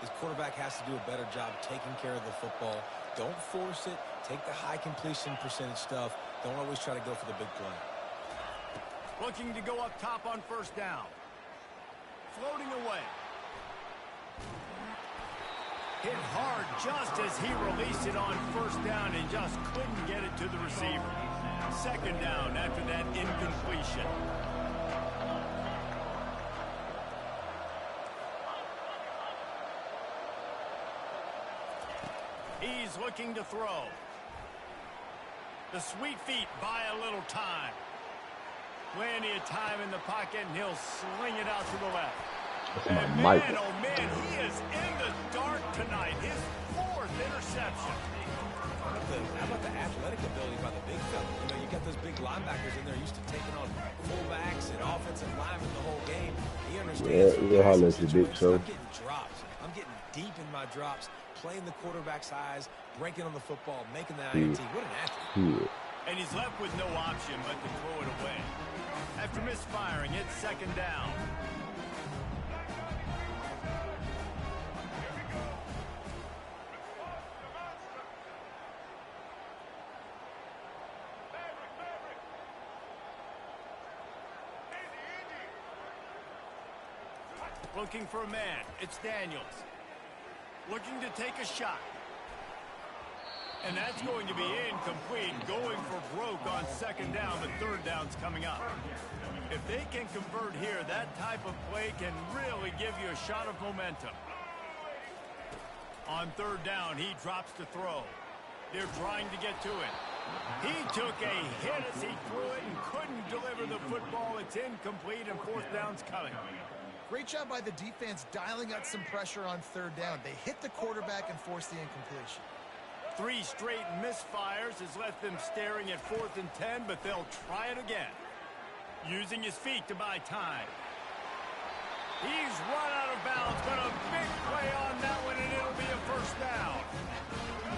his quarterback has to do a better job taking care of the football. Don't force it. Take the high completion percentage stuff. Don't always try to go for the big play. Looking to go up top on 1st down. Floating away. Hit hard just as he released it on 1st down and just couldn't get it to the receiver. 2nd down after that incompletion. He's looking to throw. The sweet feet buy a little time. Plenty of time in the pocket, and he'll sling it out to the left. And man, oh man, he is in the dark tonight. His 4th interception. How about the athletic ability by the big fella? You know, you got those big linebackers in there used to taking on fullbacks and offensive linemen the whole game. He understands. Yeah, holla at you, big show. I'm getting drops. I'm getting deep in my drops, playing the quarterback's eyes, breaking on the football, making the INT. What an athlete. And he's left with no option but to throw it away. After misfiring, it's 2nd down. Looking for a man. It's Daniels. Looking to take a shot. And that's going to be incomplete, going for broke on second down, but third down's coming up. If they can convert here, that type of play can really give you a shot of momentum. On third down, he drops to throw. They're trying to get to it. He took a hit as he threw it and couldn't deliver the football. It's incomplete, and fourth down's coming. Great job by the defense dialing up some pressure on third down. They hit the quarterback and forced the incompletion. 3 straight misfires has left them staring at 4th and 10, but they'll try it again. Using his feet to buy time. He's run out of bounds, but a big play on that one, and it'll be a first down.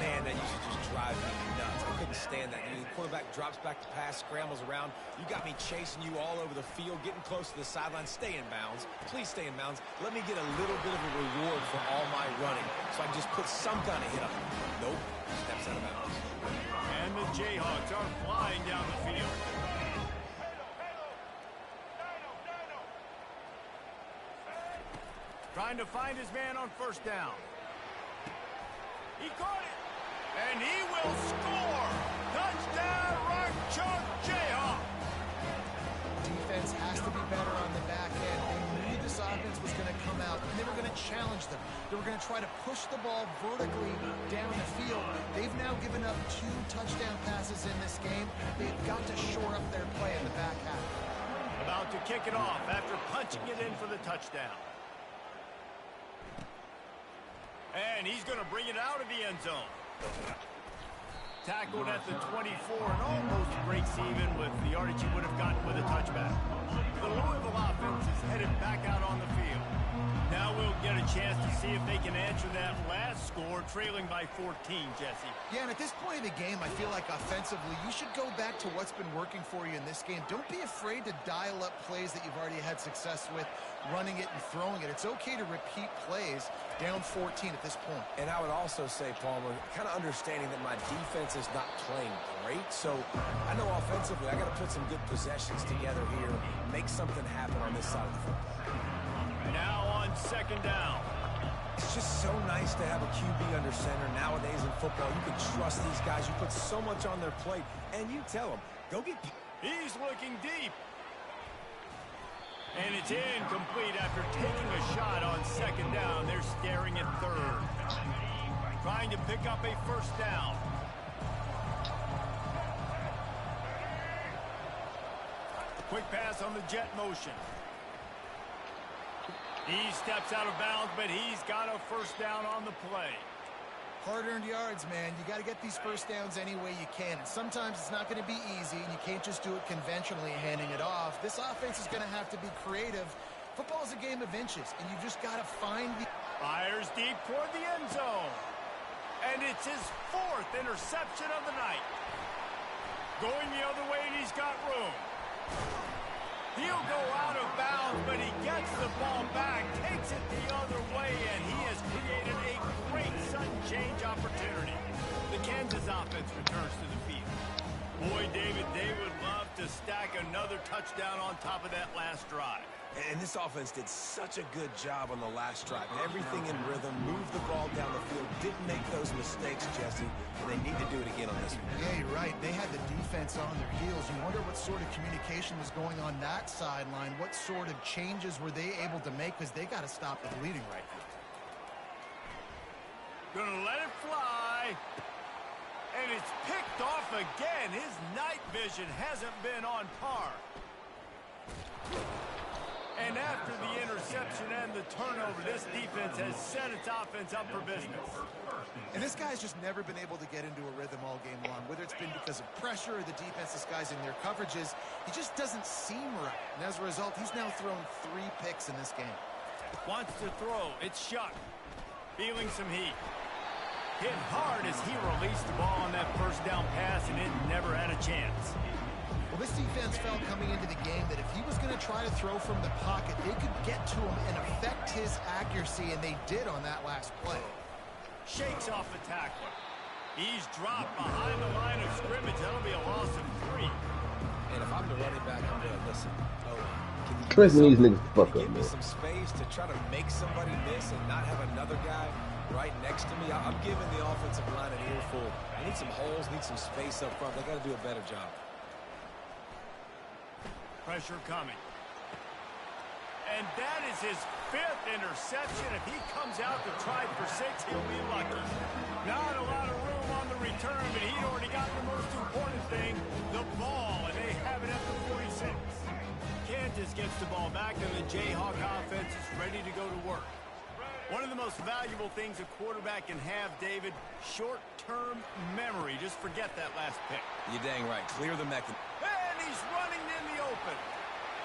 Man, that used to just drive me nuts. I couldn't stand that. The quarterback drops back to pass, scrambles around. You got me chasing you all over the field, getting close to the sideline. Stay in bounds. Please stay in bounds. Let me get a little bit of a reward for all my running, so I can just put some kind of hit on him. Nope. Steps out of bounds. And the Jayhawks are flying down the field. Trying to find his man on first down. He caught it. And he will score. Touchdown, Rock Chalk Jayhawk. Defense has to be better on the back end. They knew this offense was going to come out, and they were going to challenge them. They were going to try to push the ball vertically down the field. They've now given up 2 touchdown passes in this game. They've got to shore up their play in the back half. About to kick it off after punching it in for the touchdown. And he's going to bring it out of the end zone. Tackled at the 24 and almost breaks even with the yardage he would have gotten with a touchback. The Louisville offense is headed back out on the field. Now we'll get a chance to see if they can answer that last score, trailing by 14, Jesse. Yeah, and at this point in the game, I feel like offensively, you should go back to what's been working for you in this game. Don't be afraid to dial up plays that you've already had success with, running it and throwing it. It's okay to repeat plays down 14 at this point. And I would also say, Palmer, kind of understanding that my defense is not playing great. So I know offensively I got to put some good possessions together here, make something happen on this side of the football. Now on second down. It's just so nice to have a QB under center. Nowadays in football, you can trust these guys. You put so much on their plate, and you tell them, go get... He's looking deep. And it's incomplete after taking a shot on second down. They're staring at third. Trying to pick up a first down. Quick pass on the jet motion. He steps out of bounds, but he's got a first down on the play. Hard-earned yards, man. You got to get these first downs any way you can. And sometimes it's not going to be easy, and you can't just do it conventionally, handing it off. This offense is going to have to be creative. Football is a game of inches, and you just got to find the... Fires deep toward the end zone. And it's his 4th interception of the night. Going the other way, and he's got room. He'll go out of bounds, but he gets the ball back, takes it the other way, and he has created a great sudden change opportunity. The Kansas offense returns to the field. Boy, David, they would love to stack another touchdown on top of that last drive. And this offense did such a good job on the last drive. Everything in rhythm, moved the ball down the field, didn't make those mistakes, Jesse. And they need to do it again on this one. Yeah, you're right. They had the defense on their heels. You wonder what sort of communication was going on that sideline. What sort of changes were they able to make? Because they got to stop the bleeding right now. Gonna let it fly. And it's picked off again. His night vision hasn't been on par. And after the interception and the turnover, this defense has set its offense up for business. And this guy's just never been able to get into a rhythm all game long, whether it's been because of pressure or the defense disguising their coverages. He just doesn't seem right. And as a result, he's now thrown 3 picks in this game. Wants to throw. It's Shuck. Feeling some heat. Hit hard as he released the ball on that first down pass, and it never had a chance. Well, this defense felt coming into the game that if he was going to try to throw from the pocket, they could get to him and affect his accuracy, and they did on that last play. Shakes off the tackler. He's dropped behind the line of scrimmage. That'll be a loss of 3. And if I'm the running back, I'm going to listen. Oh, can you Chris needs niggas to fuck give up, me man. some space to try to make somebody miss and not have another guy right next to me, I'm giving the offensive line an earful. I need some holes, need some space up front. They got to do a better job. Pressure coming. And that is his 5th interception. If he comes out to try for 6, he'll be lucky. Not a lot of room on the return, but he'd already got the most important thing, the ball, and they have it at the 46. Kansas gets the ball back, and the Jayhawk offense is ready to go to work. One of the most valuable things a quarterback can have, David, short-term memory. Just forget that last pick. You're dang right. Clear the mechanism. And he's running in the open.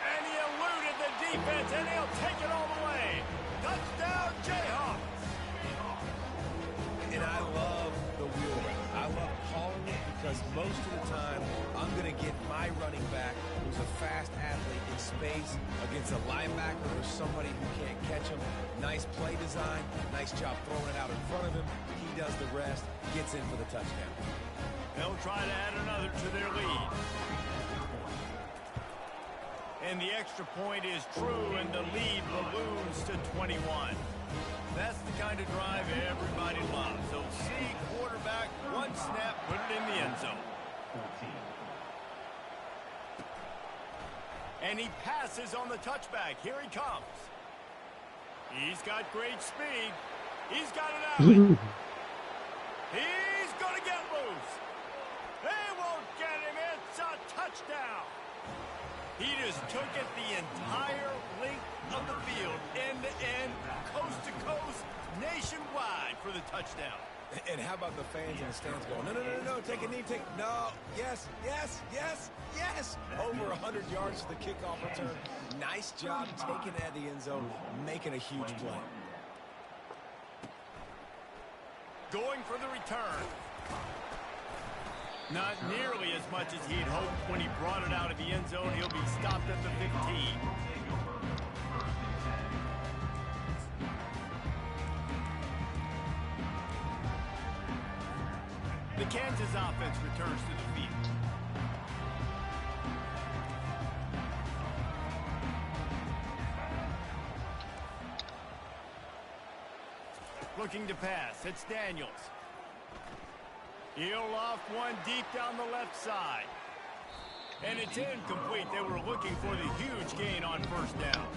And he eluded the defense, and he'll take it all the way. Touchdown, Jayhawks. And I love the wheel route. I love calling it because most of the time I'm going to get my running back, who's a fast athlete, in space against a linebacker or somebody who can't catch him. Nice play design, nice job throwing it out in front of him. He does the rest, gets in for the touchdown. They'll try to add another to their lead. And the extra point is true, and the lead balloons to 21. That's the kind of drive everybody loves. So see quarterback, one snap, put it in the end zone. And he passes on the touchback. Here he comes. He's got great speed. He's got it out. He's going to get loose. They won't get him. It's a touchdown. He just took it the entire length of the field, end-to-end, coast-to-coast, nationwide for the touchdown. And how about the fans in the stands going, no, take a knee, no, yes, yes, yes, yes. Over 100 yards to the kickoff return. Nice job taking it at the end zone, making a huge play. Going for the return. Not nearly as much as he'd hoped when he brought it out of the end zone. He'll be stopped at the 15. The Kansas offense returns to the field. Looking to pass. It's Daniels. He'll loft one deep down the left side. And it's incomplete. They were looking for the huge gain on first down.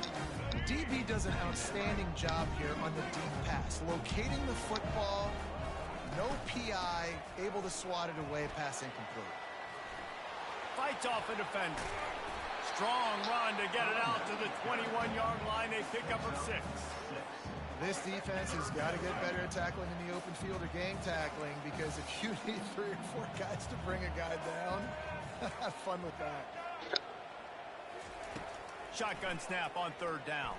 DB does an outstanding job here on the deep pass. Locating the football, no PI, able to swat it away, pass incomplete. Fights off a defender. Strong run to get it out to the 21-yard line. They pick up a 6. This defense has got to get better at tackling in the open field or gang tackling, because if you need 3 or 4 guys to bring a guy down, have fun with that. Shotgun snap on third down.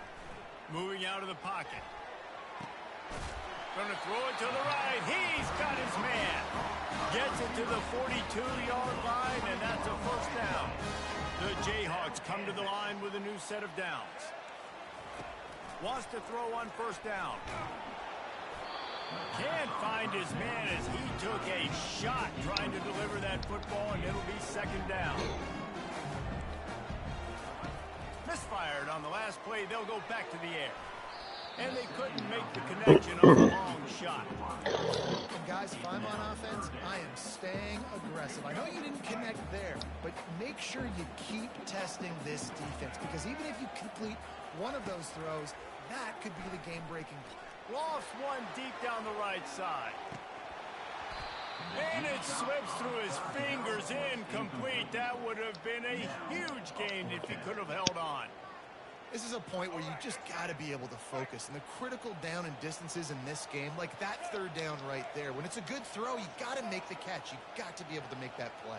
Moving out of the pocket. Going to throw it to the right. He's got his man. Gets it to the 42-yard line, and that's a first down. The Jayhawks come to the line with a new set of downs. Wants to throw on first down. Can't find his man as he took a shot trying to deliver that football, and it'll be second down. Misfired on the last play. They'll go back to the air. And they couldn't make the connection on the long shot. And guys, if I'm on offense, I am staying aggressive. I know you didn't connect there, but make sure you keep testing this defense, because even if you complete one of those throws, that could be the game-breaking play. Lost one deep down the right side. And it slips through his fingers, incomplete. That would have been a huge gain if he could have held on. This is a point where you just got to be able to focus. And the critical down and distances in this game, like that third down right there, when it's a good throw, you got to make the catch. You got to be able to make that play.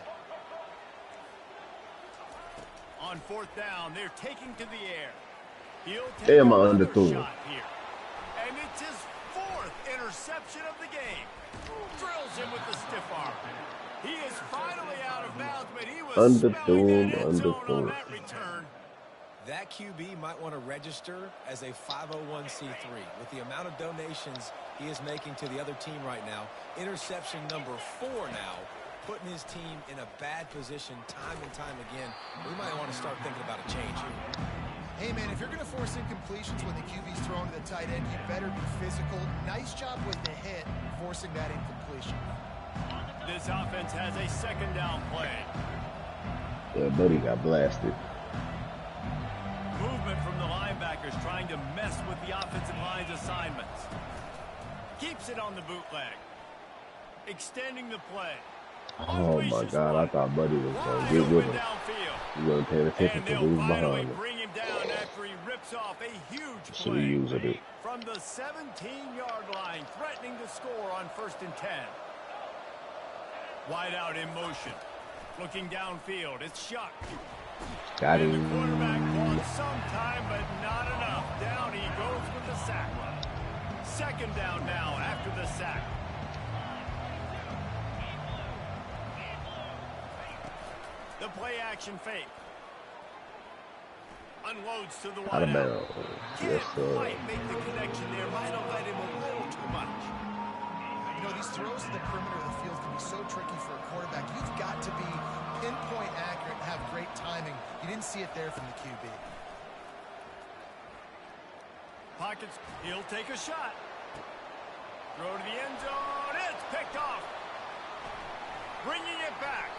On fourth down, they're taking to the air. He'll take Damn, I another underthrew. shot here. And it's his 4th interception of the game. Drills him with the stiff arm. He is finally out of bounds, but he was smelling that end zone on that return. That QB might want to register as a 501c3. With the amount of donations he is making to the other team right now, interception number 4 now, putting his team in a bad position time and time again. We might want to start thinking about a change here. Hey, man, if you're going to force incompletions when the QB's throwing to the tight end, you better be physical. Nice job with the hit, forcing that incompletion. This offense has a second down play. Yeah, buddy got blasted. Movement from the linebackers trying to mess with the offensive line's assignments. Keeps it on the bootleg. Extending the play. Oh my God, I thought Buddy was going to get with him. He wasn't paying attention to who was behind him. Bring him down after he rips off a huge Should have used it. from the 17-yard line, threatening to score on 1st and 10. Wide out in motion. Looking downfield, it's Shuck. Got And him. the quarterback caught some time, but not enough. Down he goes with the sack. Second down now after the sack. The play action fake. Unloads to the Out of wide out. bounds. Yes, sir. Might make the connection there. Might have let him a little too much. You know, these throws to the perimeter of the field can be so tricky for a quarterback. You've got to be pinpoint accurate and have great timing. You didn't see it there from the QB. Pockets, he'll take a shot. Throw to the end zone. It's picked off. Bringing it back.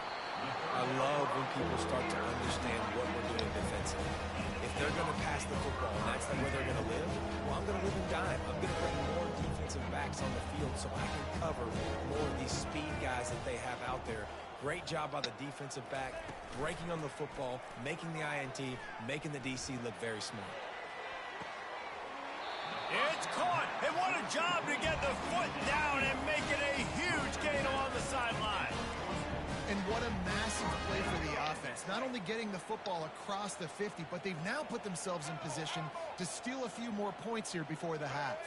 I love when people start to understand what we're doing defensively. If they're going to pass the football and that's where they're going to live, well, I'm going to live in dime. I'm going to bring more defensive backs on the field so I can cover more of these speed guys that they have out there. Great job by the defensive back, breaking on the football, making the INT, making the DC look very smart. It's caught. And what a job to get the foot down and make it a huge gain along the sideline. And what a massive play for the offense. Not only getting the football across the 50, but they've now put themselves in position to steal a few more points here before the half.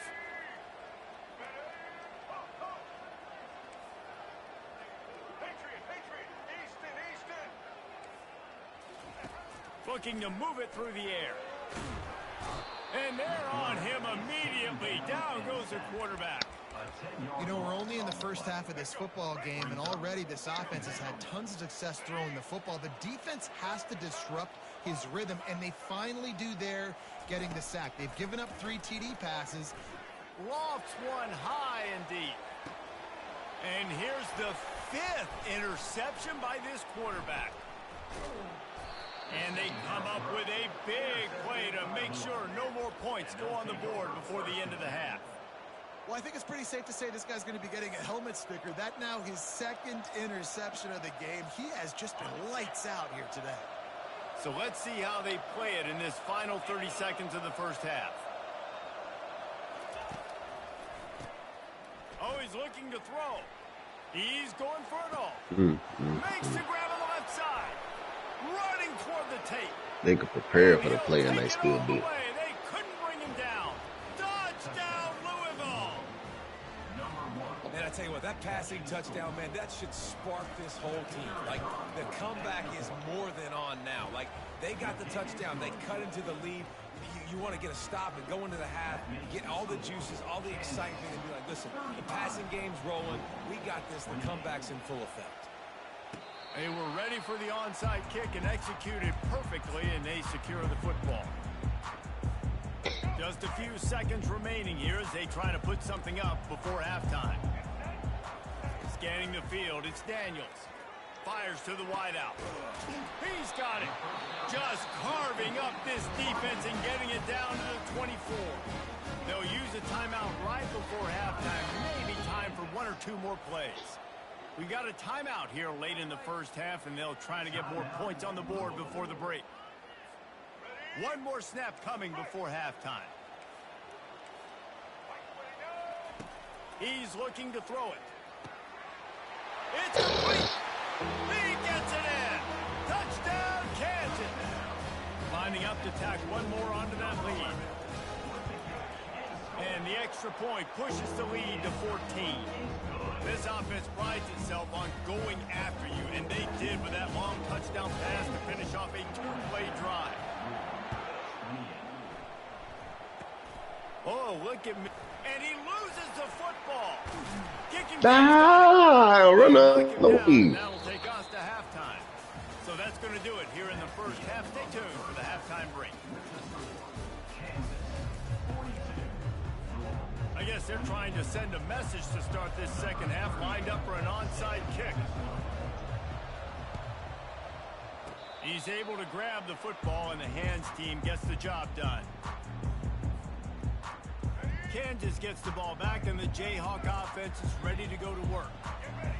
Looking to move it through the air. And they're on him immediately. Down goes the quarterback. You know, we're only in the first half of this football game, and already this offense has had tons of success throwing the football. The defense has to disrupt his rhythm, and they finally do there, getting the sack. They've given up 3 TD passes. Lofts one high and deep. And here's the 5th interception by this quarterback. And they come up with a big play to make sure no more points go on the board before the end of the half. Well, I think it's pretty safe to say this guy's going to be getting a helmet sticker. That now his 2nd interception of the game. He has just been lights out here today. So let's see how they play it in this final 30 seconds of the first half. Oh, he's looking to throw. He's going for it all. Makes the grab on the left side. Running toward the tape. They could prepare for the play and they still do. They couldn't bring him down. Touchdown, Louisville. And I tell you what, that passing touchdown, man, that should spark this whole team. Like, the comeback is more than on now. Like, they got the touchdown. They cut into the lead. You want to get a stop and go into the half, get all the juices, all the excitement, and be like, listen, the passing game's rolling. We got this. The comeback's in full effect. They were ready for the onside kick and executed perfectly, and they secure the football. Just a few seconds remaining here as they try to put something up before halftime. Scanning the field, it's Daniels. Fires to the wideout. He's got it. Just carving up this defense and getting it down to the 24. They'll use a timeout right before halftime. Maybe time for 1 or 2 more plays. We got a timeout here late in the first half, and they'll try to get more points on the board before the break. One more snap coming before halftime. He's looking to throw it. It's complete. He gets it in. Touchdown, Kansas. Lining up to tack one more onto that lead. And the extra point pushes the lead to 14. This offense prides itself on going after you, and they did with that long touchdown pass to finish off a 2-play drive. Oh, look at me. And he loses the football. Kicking That'll take us to halftime. So that's going to do it here in the first half. Stay tuned for the halftime break. they're trying to send a message to start this second half, lined up for an onside kick. He's able to grab the football, and the hands team gets the job done. Kansas gets the ball back, and the Jayhawk offense is ready to go to work.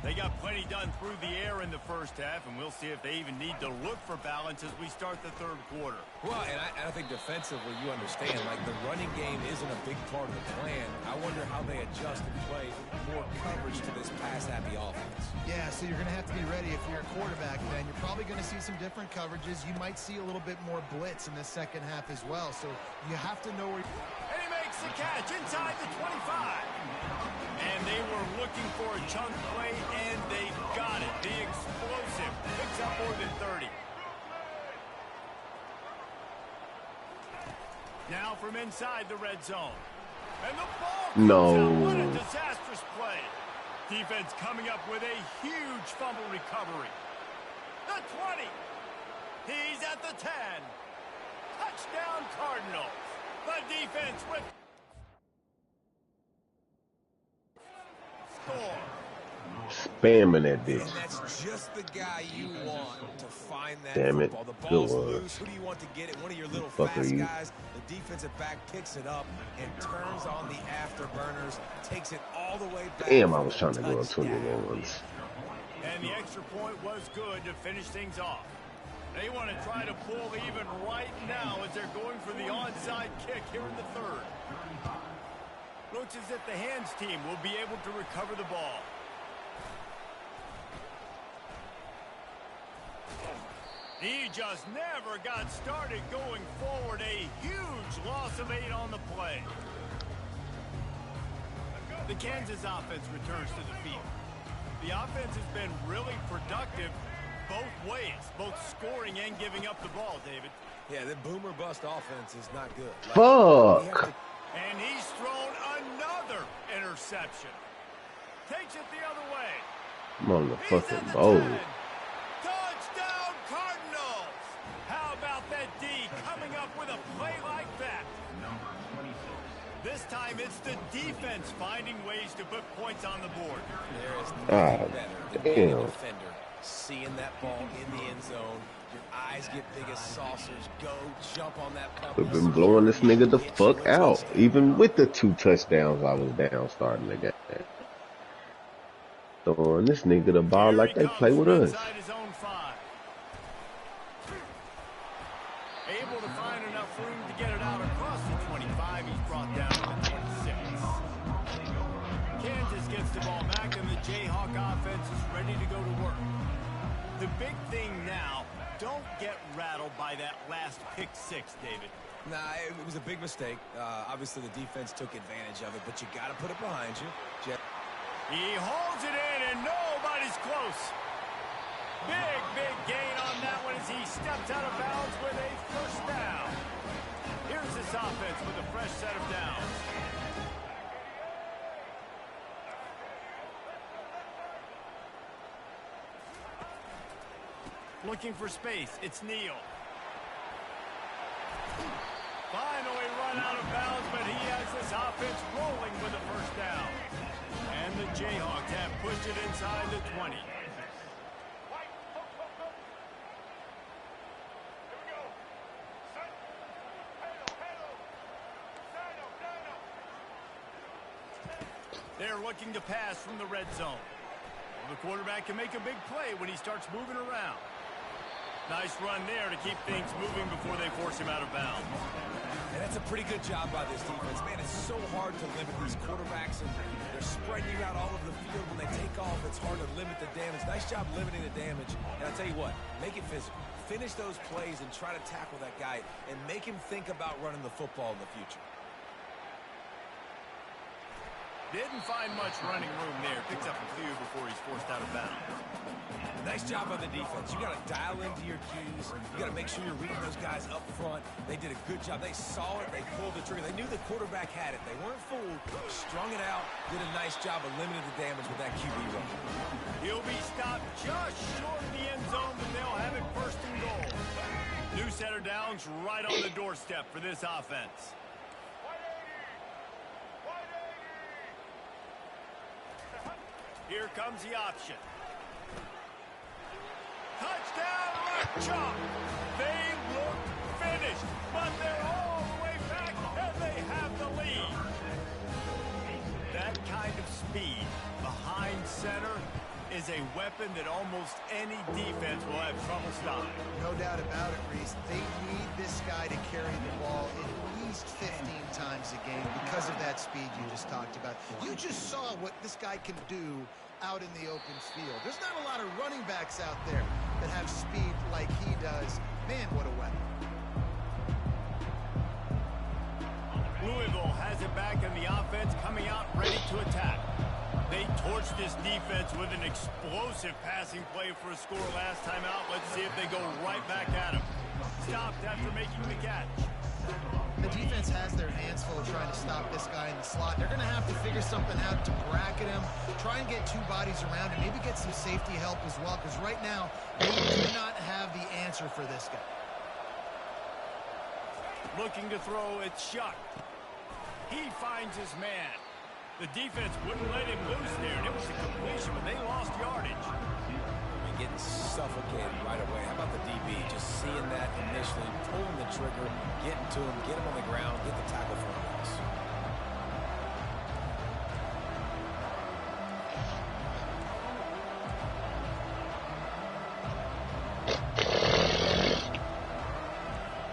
They got plenty done through the air in the first half, and we'll see if they even need to look for balance as we start the third quarter. Well, and I think defensively, you understand, like the running game isn't a big part of the plan. I wonder how they adjust and play more coverage to this pass-happy offense. Yeah, so you're going to have to be ready if you're a quarterback, then. You're probably going to see some different coverages. You might see a little bit more blitz in the second half as well, so you have to know where... And he makes the catch inside the 25. And they were looking for a chunk play, and they got it. The explosive picks up more than 30. Now from inside the red zone. And the ball comes out. What a disastrous play. Defense coming up with a huge fumble recovery. The 20. He's at the 10. Touchdown Cardinals. The defense with... Spamming that bitch. And that's just the guy you want to find that Damn it. football. The ball's Good loose. Who do you want to get it? One of your little Fuck fast you. guys. The defensive back picks it up and turns on the afterburners, takes it all the way back. Damn, I was trying to go up 21s. And the extra point was good to finish things off. They want to try to pull even right now as they're going for the onside kick here in the third. Looks as if the hands team will be able to recover the ball. He just never got started going forward. A huge loss of 8 on the play. The Kansas offense returns to the field. The offense has been really productive both ways, both scoring and giving up the ball, David. Yeah, the boomer bust offense is not good. Fuck. And he's thrown another interception. Takes it the other way. I'm on the He's fucking at the bowl. 10. Touchdown Cardinals. How about that D coming up with a play like that? This time it's the defense finding ways to put points on the board. There is nothing better than being a damn. defender, seeing that ball in the end zone. Your eyes get big as saucers. Go jump on that puck. We've been blowing this nigga the fuck out. Even with the 2 touchdowns I was down starting the game. Throwing this nigga the ball like they play with us. Inside his own 5. Able to find enough room to get it out across the 25. He's brought down to the 26. Kansas gets the ball back, and the Jayhawk offense is ready to go to work. The big thing now, don't get rattled by that last pick 6, David. Nah, it was a big mistake. Obviously, the defense took advantage of it, but you got to put it behind you. He holds it in, and nobody's close. Big gain on that one as he steps out of bounds with a first down. Here's this offense with a fresh set of downs. Looking for space. It's Neal. Finally run out of bounds, but he has this offense rolling with a first down. And the Jayhawks have pushed it inside the 20. They're looking to pass from the red zone. Well, the quarterback can make a big play when he starts moving around. Nice run there to keep things moving before they force him out of bounds. And that's a pretty good job by this defense. Man, it's so hard to limit these quarterbacks, and they're spreading you out all over the field. When they take off, it's hard to limit the damage. Nice job limiting the damage. And I'll tell you what, make it physical. Finish those plays and try to tackle that guy and make him think about running the football in the future. Didn't find much running room there. Picks up a few before he's forced out of bounds. Nice job on the defense. You got to dial into your cues. You got to make sure you're reading those guys up front. They did a good job. They saw it. They pulled the trigger. They knew the quarterback had it. They weren't fooled. Strung it out. Did a nice job of limiting the damage with that QB run. He'll be stopped just short of the end zone, but they'll have it first and goal. New set of downs right on the doorstep for this offense. Here comes the option. Touchdown, Rock Chalk. They look finished, but they're all the way back, and they have the lead. That kind of speed behind center is a weapon that almost any defense will have trouble stopping. No doubt about it, Reese. They need this guy to carry the ball at least 15 times a game because of that speed you just talked about. You just saw what this guy can do out in the open field. There's not a lot of running backs out there that have speed like he does. Man, what a weapon. Louisville has it back in the offense, coming out ready to attack. They torched this defense with an explosive passing play for a score last time out. Let's see if they go right back at him. Stopped after making the catch. The defense has their hands full trying to stop this guy in the slot. They're going to have to figure something out to bracket him, try and get two bodies around him, maybe get some safety help as well, because right now they do not have the answer for this guy. Looking to throw, it's Shuck. He finds his man. The defense wouldn't let him loose there, and it was a completion, but they lost yardage. And getting suffocated right away. How about the DB? Just seeing that initially, pulling the trigger, getting to him, get him on the ground, get the tackle for a loss.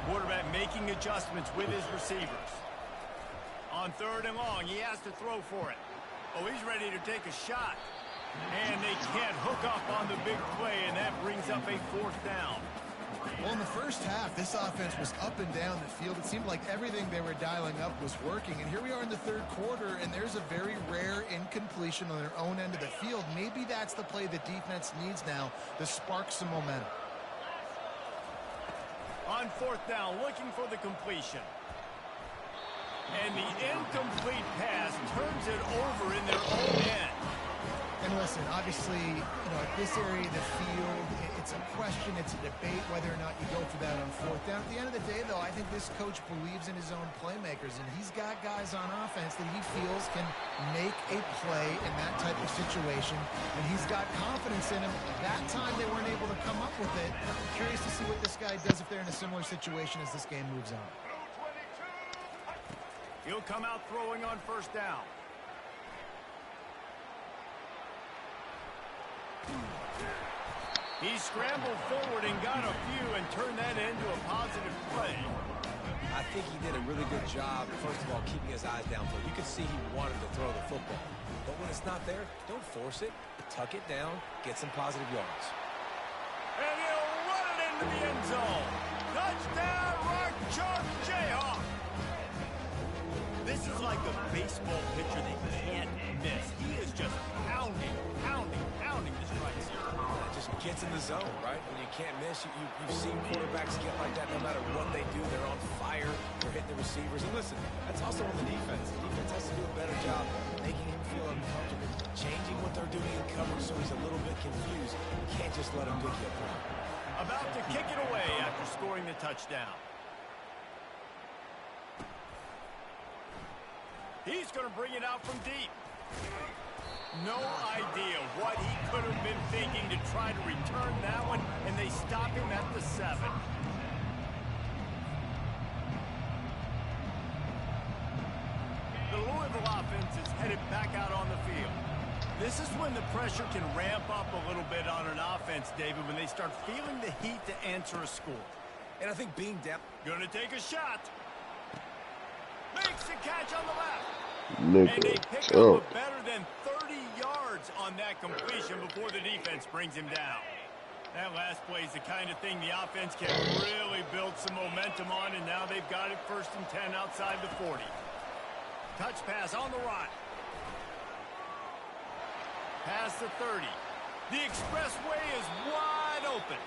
Quarterback making adjustments with his receivers. On 3rd and long, he has to throw for it. Oh, he's ready to take a shot. And they can't hook up on the big play, and that brings up a 4th down. Well, in the first half, this offense was up and down the field. It seemed like everything they were dialing up was working. And here we are in the 3rd quarter, and there's a very rare incompletion on their own end of the field. Maybe that's the play the defense needs now to spark some momentum. On 4th down, looking for the completion. And the incomplete pass turns it over in their own end. And listen, obviously, at this area of the field, it's a question, it's a debate whether or not you go for that on 4th down. At the end of the day, though, I think this coach believes in his own playmakers, and he's got guys on offense that he feels can make a play in that type of situation, and he's got confidence in him. That time they weren't able to come up with it. I'm curious to see what this guy does if they're in a similar situation as this game moves on. He'll come out throwing on 1st down. He scrambled forward and got a few and turned that into a positive play. I think he did a really good job, first of all, keeping his eyes downfield. You could see he wanted to throw the football. But when it's not there, don't force it. Tuck it down, get some positive yards. And he'll run it into the end zone. Touchdown, Rock Chalk Jayhawk. This is like a baseball pitcher they can't miss. He is just pounding the strikes here. It just gets in the zone, right? When you can't miss, you've seen quarterbacks get like that no matter what they do. They're on fire. They're hitting the receivers. And listen, that's also on the defense. The defense has to do a better job making him feel uncomfortable, changing what they're doing in coverage so he's a little bit confused. You can't just let him pick you apart. About to kick it away after scoring the touchdown. He's going to bring it out from deep. No idea what he could have been thinking to try to return that one, and they stop him at the 7. The Louisville offense is headed back out on the field. This is when the pressure can ramp up a little bit on an offense, David, when they start feeling the heat to answer a score. And I think being down... Going to take a shot. Makes the catch on the left. Nigga. And they pick up a better than 30 yards on that completion before the defense brings him down. That last play is the kind of thing the offense can really build some momentum on, and now they've got it 1st and 10 outside the 40. Touch pass on the right. Past the 30. The expressway is wide open.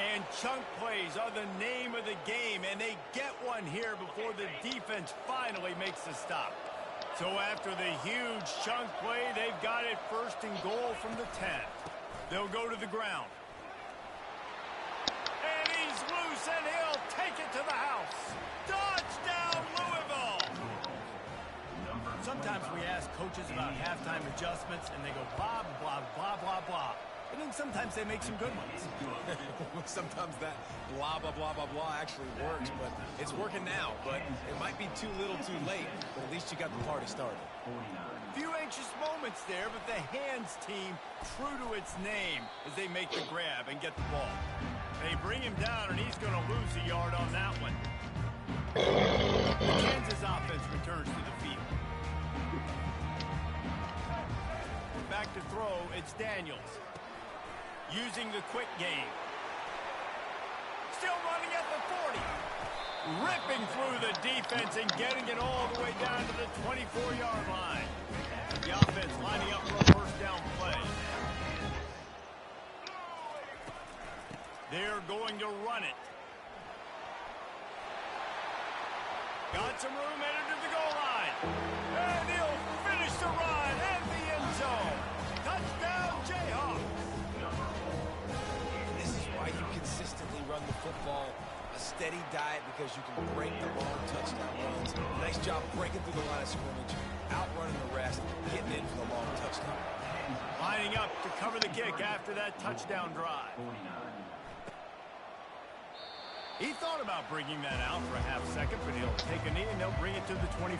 And chunk plays are the name of the game, and they get one here before the defense finally makes the stop. So after the huge chunk play, they've got it 1st and goal from the 10. They'll go to the ground. And he's loose, and he'll take it to the house. Touchdown, Louisville! Some sometimes we ask coaches about halftime adjustments, and they go blah, blah, blah, blah, blah. And then sometimes they make some good ones. Sometimes that blah, blah, blah, blah, blah actually works, but it's working now. But it might be too little too late, but at least you got the party started. Few anxious moments there, but the hands team true to its name as they make the grab and get the ball. They bring him down, and he's going to lose a yard on that one. The Kansas offense returns to the field. Back to throw, it's Daniels. Using the quick game. Still running at the 40. Ripping through the defense and getting it all the way down to the 24-yard line. The offense lining up for a first down play. They're going to run it. Got some room headed to the goal line. And he'll finish the run and the end zone. Touchdown, Jayhawks. This is why you consistently run the football. A steady diet because you can break the long touchdown runs. Nice job breaking through the line of scrimmage, outrunning the rest, getting in for the long touchdown. Lining up to cover the kick after that touchdown drive. He thought about bringing that out for a half second, but he'll take a knee and they'll bring it to the 25.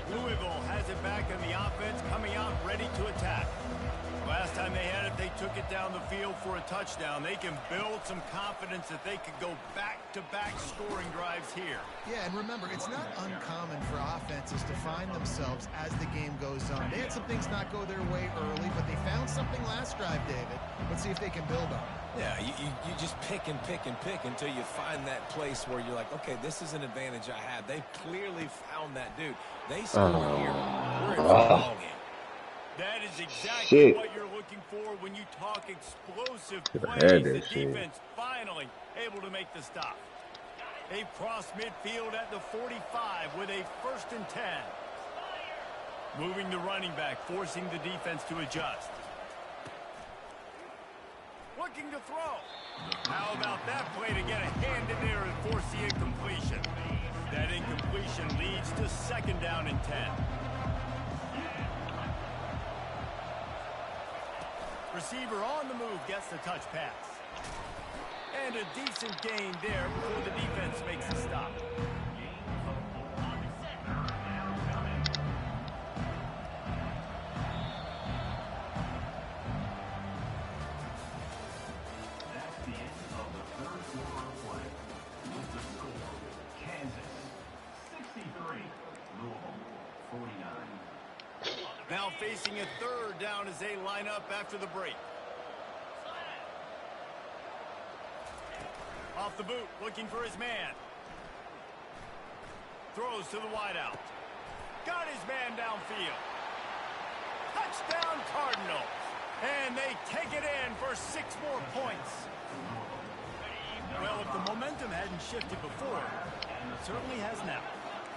Louisville has it back in the offense, coming out ready to attack. Last time they had it, they took it down the field for a touchdown. They can build some confidence that they could go back-to-back scoring drives here. Yeah, and remember, it's not uncommon for offenses to find themselves as the game goes on. They had some things not go their way early, but they found something last drive, David. Let's see if they can build on it. Yeah, you just pick and pick and pick until you find that place where you're like, okay, this is an advantage I have. They've clearly found that dude. They score here. We're in for a ball game. That is exactly what you're looking for when you talk explosive plays. The defense finally able to make the stop. They've crossed midfield at the 45 with a 1st and 10. Moving the running back, forcing the defense to adjust. Looking to throw. How about that play to get a hand in there and force the incompletion? That incompletion leads to 2nd down and 10. Receiver on the move gets the touch pass. And a decent gain there before the defense makes the stop. That's the end of the 3rd quarter of play. With the score, Kansas 63, Louisville 49. Now facing a 3rd down as they line up after the break. Off the boot, looking for his man. Throws to the wideout. Got his man downfield. Touchdown Cardinals. And they take it in for 6 more points. Well, if the momentum hadn't shifted before, it certainly has now.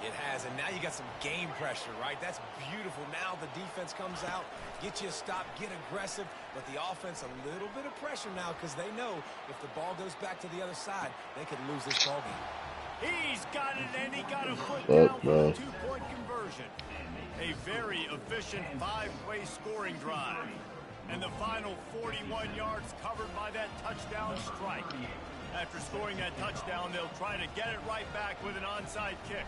It has, and now you got some game pressure, right? That's beautiful. Now the defense comes out, get you a stop, get aggressive, but the offense a little bit of pressure now because they know if the ball goes back to the other side, they could lose this ball game. He's got it, and he got a foot down for a 2-point conversion. A very efficient 5-play scoring drive. And the final 41 yards covered by that touchdown strike. After scoring that touchdown, they'll try to get it right back with an onside kick.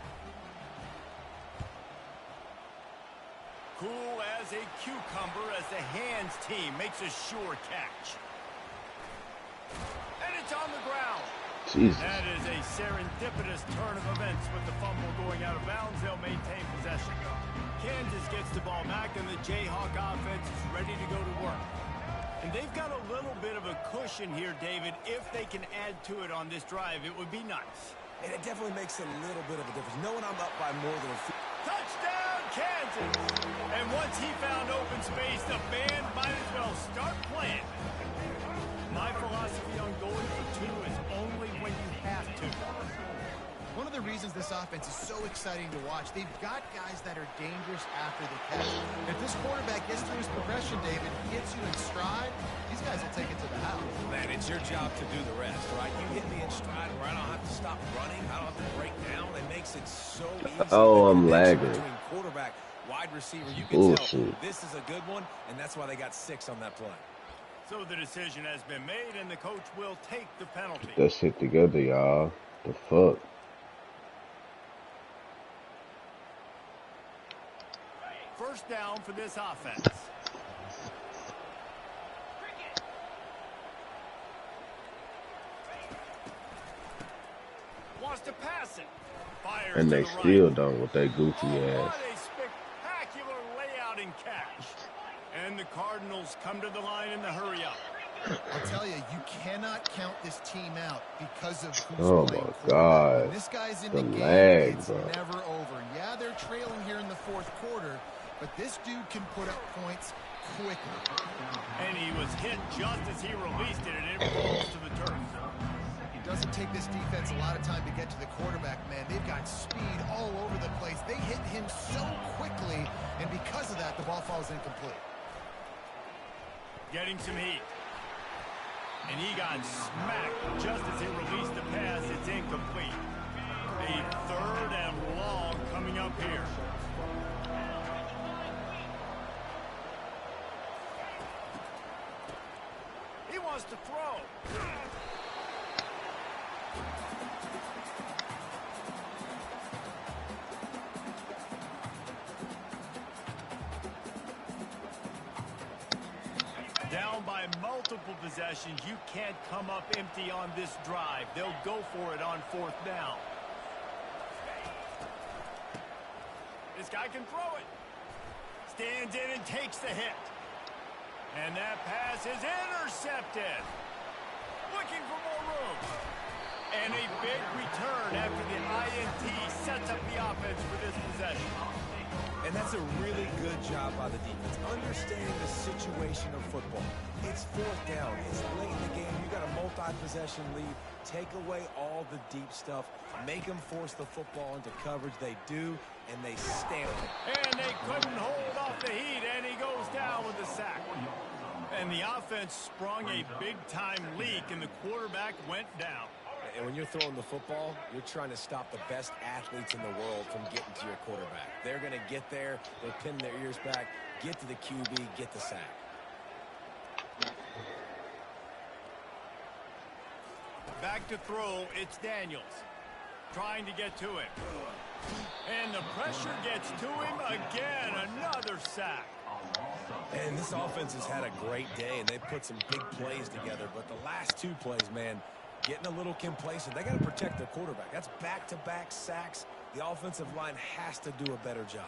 Cool as a cucumber as the hands team makes a sure catch. And it's on the ground. Jesus. That is a serendipitous turn of events with the fumble going out of bounds. They'll maintain possession. Kansas gets the ball back, and the Jayhawk offense is ready to go to work. And they've got a little bit of a cushion here, David. If they can add to it on this drive, it would be nice. And it definitely makes a little bit of a difference. Knowing I'm up by more than a few. Touchdown, Kansas! And once he found open space, the band might as well start playing. My philosophy on going for 2 is only when you have to. One of the reasons this offense is so exciting to watch, they've got guys that are dangerous after the catch. If this quarterback gets through his progression, David, gets you in stride, these guys will take it to the house. Man, it's your job to do the rest, right? You hit me in stride where I don't have to stop running. I don't have to break down. It makes it so easy. Oh, I'm lagging. Between quarterback, wide receiver, you can tell this is a good one, and that's why they got 6 on that play. So the decision has been made, and the coach will take the penalty. Get that shit together, y'all. The fuck? First down for this offense. Wants to pass it. Fires And they to the still right. don't with that goofy Oh, ass. what a spectacular layout and catch. And the Cardinals come to the line in the hurry-up. I'll tell you, you cannot count this team out because of who's Oh playing my quarterback. God. When this guy's in The the game, lag, it's bro. never over. Yeah, they're trailing here in the fourth quarter, but this dude can put up points quickly. And he was hit just as he released it, and it falls to the turf. It doesn't take this defense a lot of time to get to the quarterback, man. They've got speed all over the place. They hit him so quickly, and because of that, the ball falls incomplete. Getting some heat. And he got smacked just as he released the pass. It's incomplete. A 3rd and long coming up here. He wants to throw. Down by multiple possessions, you can't come up empty on this drive. They'll go for it on 4th down. This guy can throw it. Stands in and takes the hit. And that pass is intercepted. Looking for more room. And a big return after the INT sets up the offense for this possession. And that's a really good job by the defense, understanding the situation of football. It's 4th down. It's late in the game. You got a multi-possession lead. Take away all the deep stuff. Make them force the football into coverage. They do, and they stamp it. And they couldn't hold off the heat, and he goes down with a sack. And the offense sprung a big-time leak, and the quarterback went down. And when you're throwing the football, you're trying to stop the best athletes in the world from getting to your quarterback. They're going to get there. They'll pin their ears back, get to the QB, get the sack. Back to throw, it's Daniels. Trying to get to it. And the pressure gets to him again. Another sack. And this offense has had a great day, and they put some big plays together. But the last 2 plays, man, getting a little complacent. They got to protect their quarterback. That's back-to-back sacks. The offensive line has to do a better job.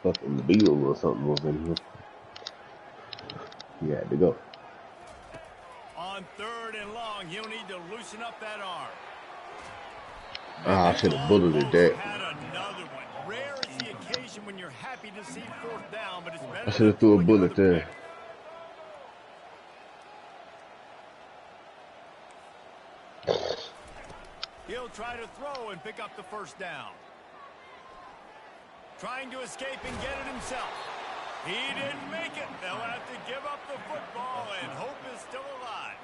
Fucking Beal or something was in here. He had to go. On 3rd and long, he'll need to loosen up that arm. Ah, I should have bulleted that. Had another one. Rare is the occasion when you're happy to see 4th down, but it's better. I should have threw a bullet there. He'll try to throw and pick up the 1st down. Trying to escape and get it himself. He didn't make it. They'll have to give up the football, and hope is still alive.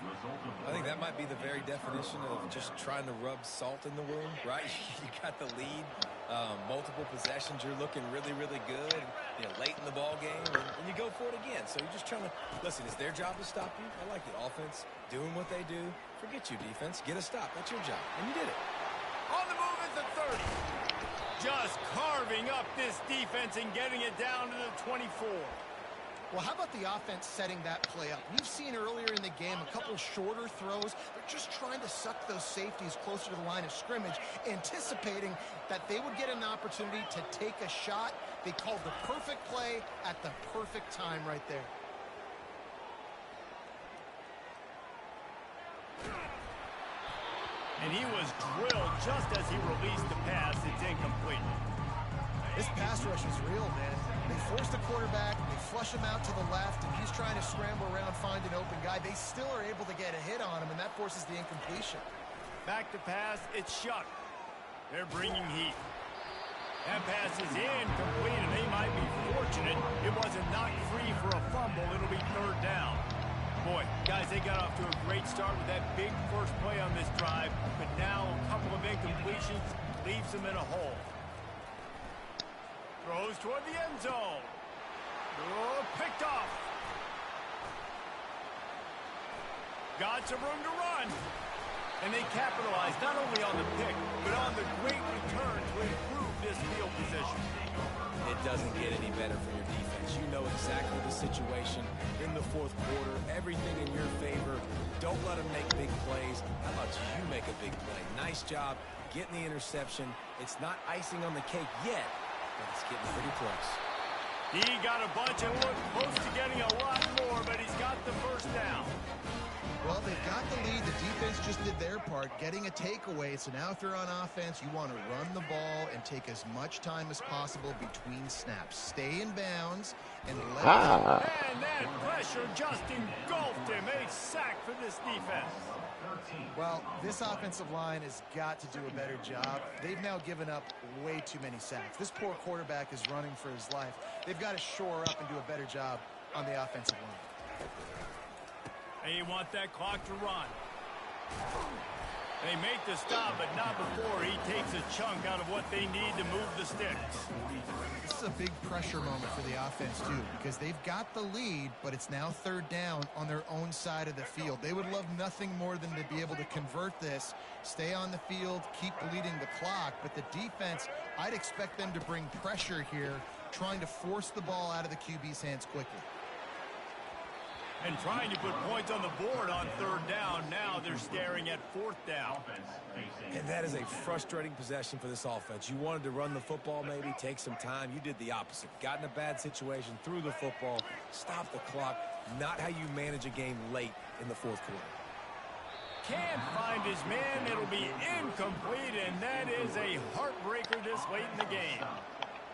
I think that might be the very definition of just trying to rub salt in the wound, right? You got the lead, multiple possessions, you're looking really, really good, you know, late in the ball game, and you go for it again. So you're just trying to, listen, it's their job to stop you. I like the offense doing what they do. Forget you, defense. Get a stop. That's your job, and you did it. On the move at the 30. Just carving up this defense and getting it down to the 24. Well, how about the offense setting that play up? We've seen earlier in the game a couple shorter throws. They're just trying to suck those safeties closer to the line of scrimmage, anticipating that they would get an opportunity to take a shot. They called the perfect play at the perfect time right there. And he was drilled just as he released the pass. It's incomplete. This pass rush is real, man. They force the quarterback, they flush him out to the left, and he's trying to scramble around, find an open guy. They still are able to get a hit on him, and that forces the incompletion. Back to pass, it's Shuck. They're bringing heat. That pass is incomplete, and they might be fortunate it wasn't knocked free for a fumble. It'll be third down. Boy, guys, they got off to a great start with that big first play on this drive, but now a couple of incompletions leaves them in a hole. Throws toward the end zone. Oh, picked off. Got some room to run. And they capitalized not only on the pick, but on the great return to improve this field position. It doesn't get any better for your defense. You know exactly the situation in the fourth quarter. Everything in your favor. Don't let them make big plays. How about you make a big play? Nice job getting the interception. It's not icing on the cake yet, but it's getting pretty close. He got a bunch and looked close to getting a lot more, but he's got the first down. Well, they've got the lead. The defense just did their part, getting a takeaway. So now if they're on offense, you want to run the ball and take as much time as possible between snaps. Stay in bounds and let And that pressure just engulfed him. A sack for this defense. Well, this offensive line has got to do a better job. They've now given up way too many sacks. This poor quarterback is running for his life. They've got to shore up and do a better job on the offensive line. They want that clock to run. They make the stop, but not before he takes a chunk out of what they need to move the sticks. This is a big pressure moment for the offense, too, because they've got the lead, but it's now third down on their own side of the field. They would love nothing more than to be able to convert this, stay on the field, keep bleeding the clock. But the defense, I'd expect them to bring pressure here, trying to force the ball out of the QB's hands quickly. And trying to put points on the board on third down. Now they're staring at fourth down. And that is a frustrating possession for this offense. You wanted to run the football, maybe take some time. You did the opposite. Got in a bad situation, threw the football, stopped the clock. Not how you manage a game late in the fourth quarter. Can't find his man. It'll be incomplete, and that is a heartbreaker this late in the game.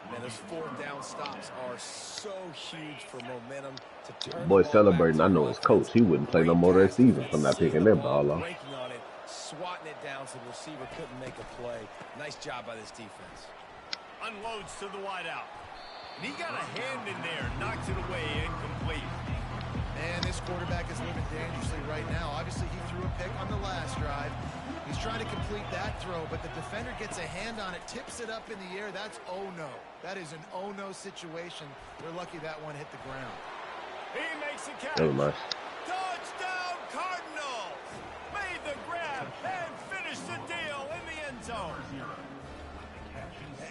Man, those fourth down stops are so huge for momentum to turn. Boy celebrating. I know his coach. He wouldn't play no more that season for not picking that ball off. Breaking on it, swatting it down so the receiver couldn't make a play. Nice job by this defense. Unloads to the wideout. And he got a hand in there. Knocks it away. Incomplete. Man, this quarterback is living dangerously right now. Obviously, he threw a pick on the last drive. He's trying to complete that throw, but the defender gets a hand on it, tips it up in the air. That's oh-no. That is an oh-no situation. They're lucky that one hit the ground. He makes the catch. That was nice. Touchdown, Cardinals! Made the grab and finished the deal in the end zone.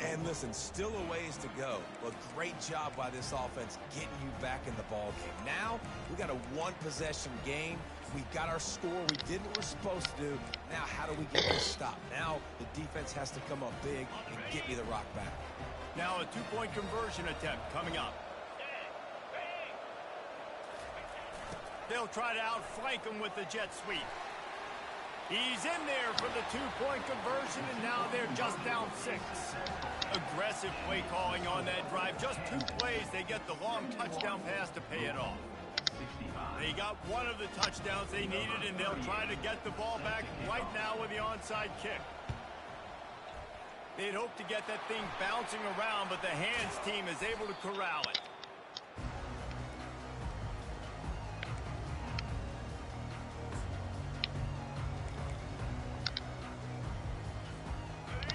And listen, still a ways to go, but great job by this offense getting you back in the ball game. Now, we got a one-possession game. We got our score we did what we're supposed to do. Now, how do we get this stop? Now, the defense has to come up big and get me the rock back. Now a two-point conversion attempt coming up. They'll try to outflank him with the jet sweep. He's in there for the two-point conversion, and now they're just down 6. Aggressive play calling on that drive. Just 2 plays, they get the long touchdown pass to pay it off. They got one of the touchdowns they needed, and they'll try to get the ball back right now with the onside kick. They'd hope to get that thing bouncing around, but the hands team is able to corral it.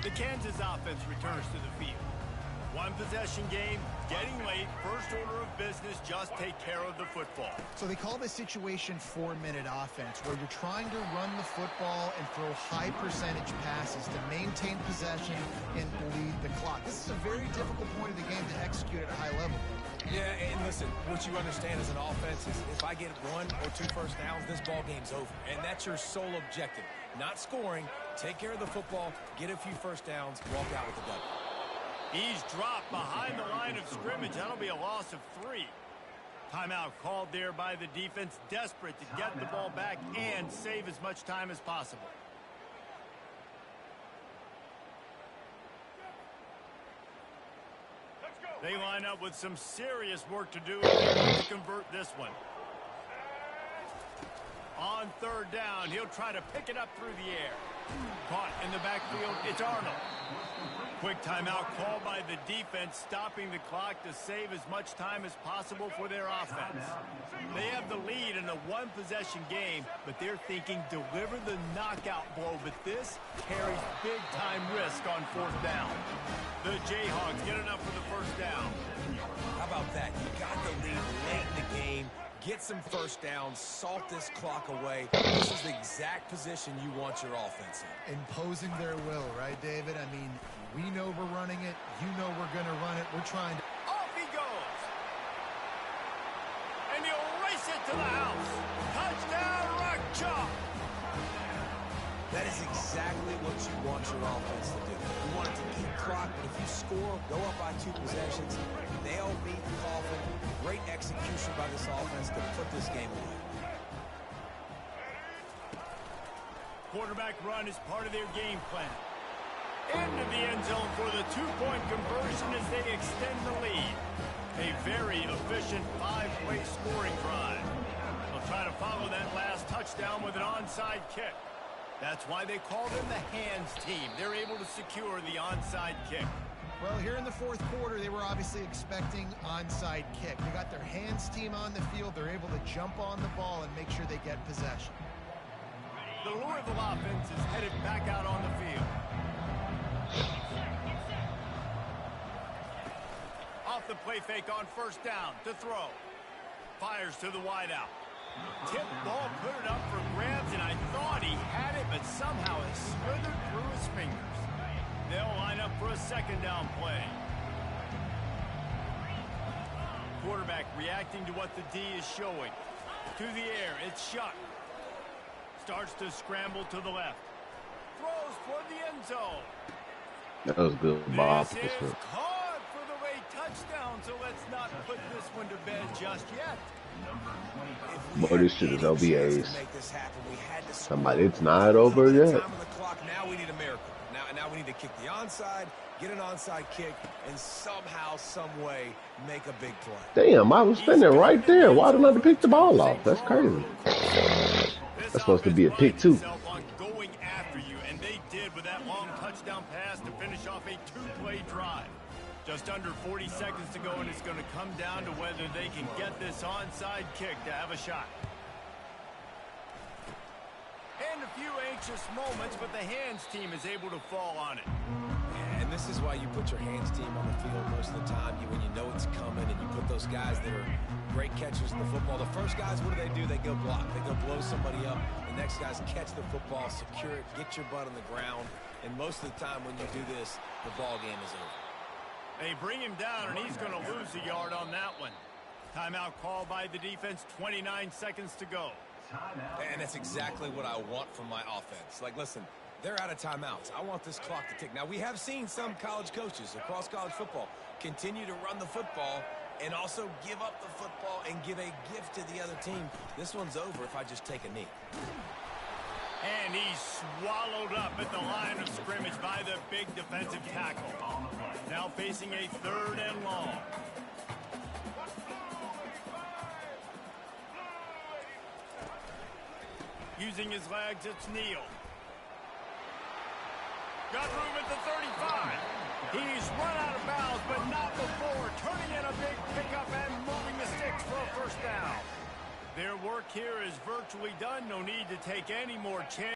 The Kansas offense returns to the field. One possession game, getting late, first order of business, just take care of the football. So they call this situation 4-minute offense, where you're trying to run the football and throw high percentage passes to maintain possession and lead the clock. This is a very difficult point of the game to execute at a high level. Yeah, and listen, what you understand as an offense is if I get 1 or 2 first downs, this ball game's over. And that's your sole objective. Not scoring, take care of the football, get a few first downs, walk out with the W. He's dropped behind the line of scrimmage. That'll be a loss of 3. Timeout called there by the defense, desperate to get the ball back and save as much time as possible. They line up with some serious work to do to convert this one. On third down, he'll try to pick it up through the air. Caught in the backfield, it's Arnold. Quick timeout called by the defense, stopping the clock to save as much time as possible for their offense. They have the lead in a one-possession game, but they're thinking deliver the knockout blow, but this carries big-time risk on fourth down. The Jayhawks get enough for the first down. How about that? You got the lead late in the game. Get some first downs, salt this clock away. This is the exact position you want your offense in. Imposing their will, right, David? I mean, we know we're running it. You know we're going to run it. We're trying to... Off he goes. And he'll race it to the house. Touchdown, Rock Chalk. That is exactly what you want your offense to do. You want it to keep clock, but if you score, go up by 2 possessions, nail beat the coffin. Great execution by this offense to put this game away. Quarterback run is part of their game plan. Into the end zone for the 2-point conversion as they extend the lead. A very efficient 5-play scoring drive. They'll try to follow that last touchdown with an onside kick. That's why they call them the hands team. They're able to secure the onside kick. Well, here in the fourth quarter, they were obviously expecting onside kick. They got their hands team on the field. They're able to jump on the ball and make sure they get possession. The Louisville offense is headed back out on the field. Off the play fake on first down to throw. Fires to the wideout. Tip ball, put it up for grabs, and I thought he had it, but somehow it slithered through his fingers. They'll line up for a second down play. Quarterback reacting to what the D is showing. To the air, it's Shuck. Starts to scramble to the left. Throws for the end zone. That was good, Bob. This is caught for the late touchdown, so let's not put this one to bed just yet. Boy, this shit is OBAs. Somebody, it's not over yet. Now we need a miracle. Now we need to kick the onside, get an onside kick, and somehow, some way, make a big play. Damn, I was standing right there. Why didn't I pick the ball off? That's crazy. That's supposed to be a pick, too. Going after you, and they did with that long touchdown pass to finish off a 2-play drive. Just under 40 seconds to go, and it's going to come down to whether they can get this onside kick to have a shot. And a few anxious moments, but the hands team is able to fall on it. And this is why you put your hands team on the field most of the time. When you know it's coming, and you put those guys that are great catchers in the football. The first guys, what do? They go block. They go blow somebody up. The next guys catch the football, secure it, get your butt on the ground. And most of the time when you do this, the ball game is over. They bring him down, and he's going to lose a yard on that one. Timeout called by the defense, 29 seconds to go. And that's exactly what I want from my offense. Like, listen, they're out of timeouts. I want this clock to tick. Now, we have seen some college coaches across college football continue to run the football and also give up the football and give a gift to the other team. This one's over if I just take a knee. And he's swallowed up at the line of scrimmage by the big defensive tackle. Now facing a 3rd and long. Using his legs, it's Neal. Got room at the 35. He's run out of bounds, but not before turning in a big pickup and moving the sticks for a first down. Their work here is virtually done. No need to take any more chances.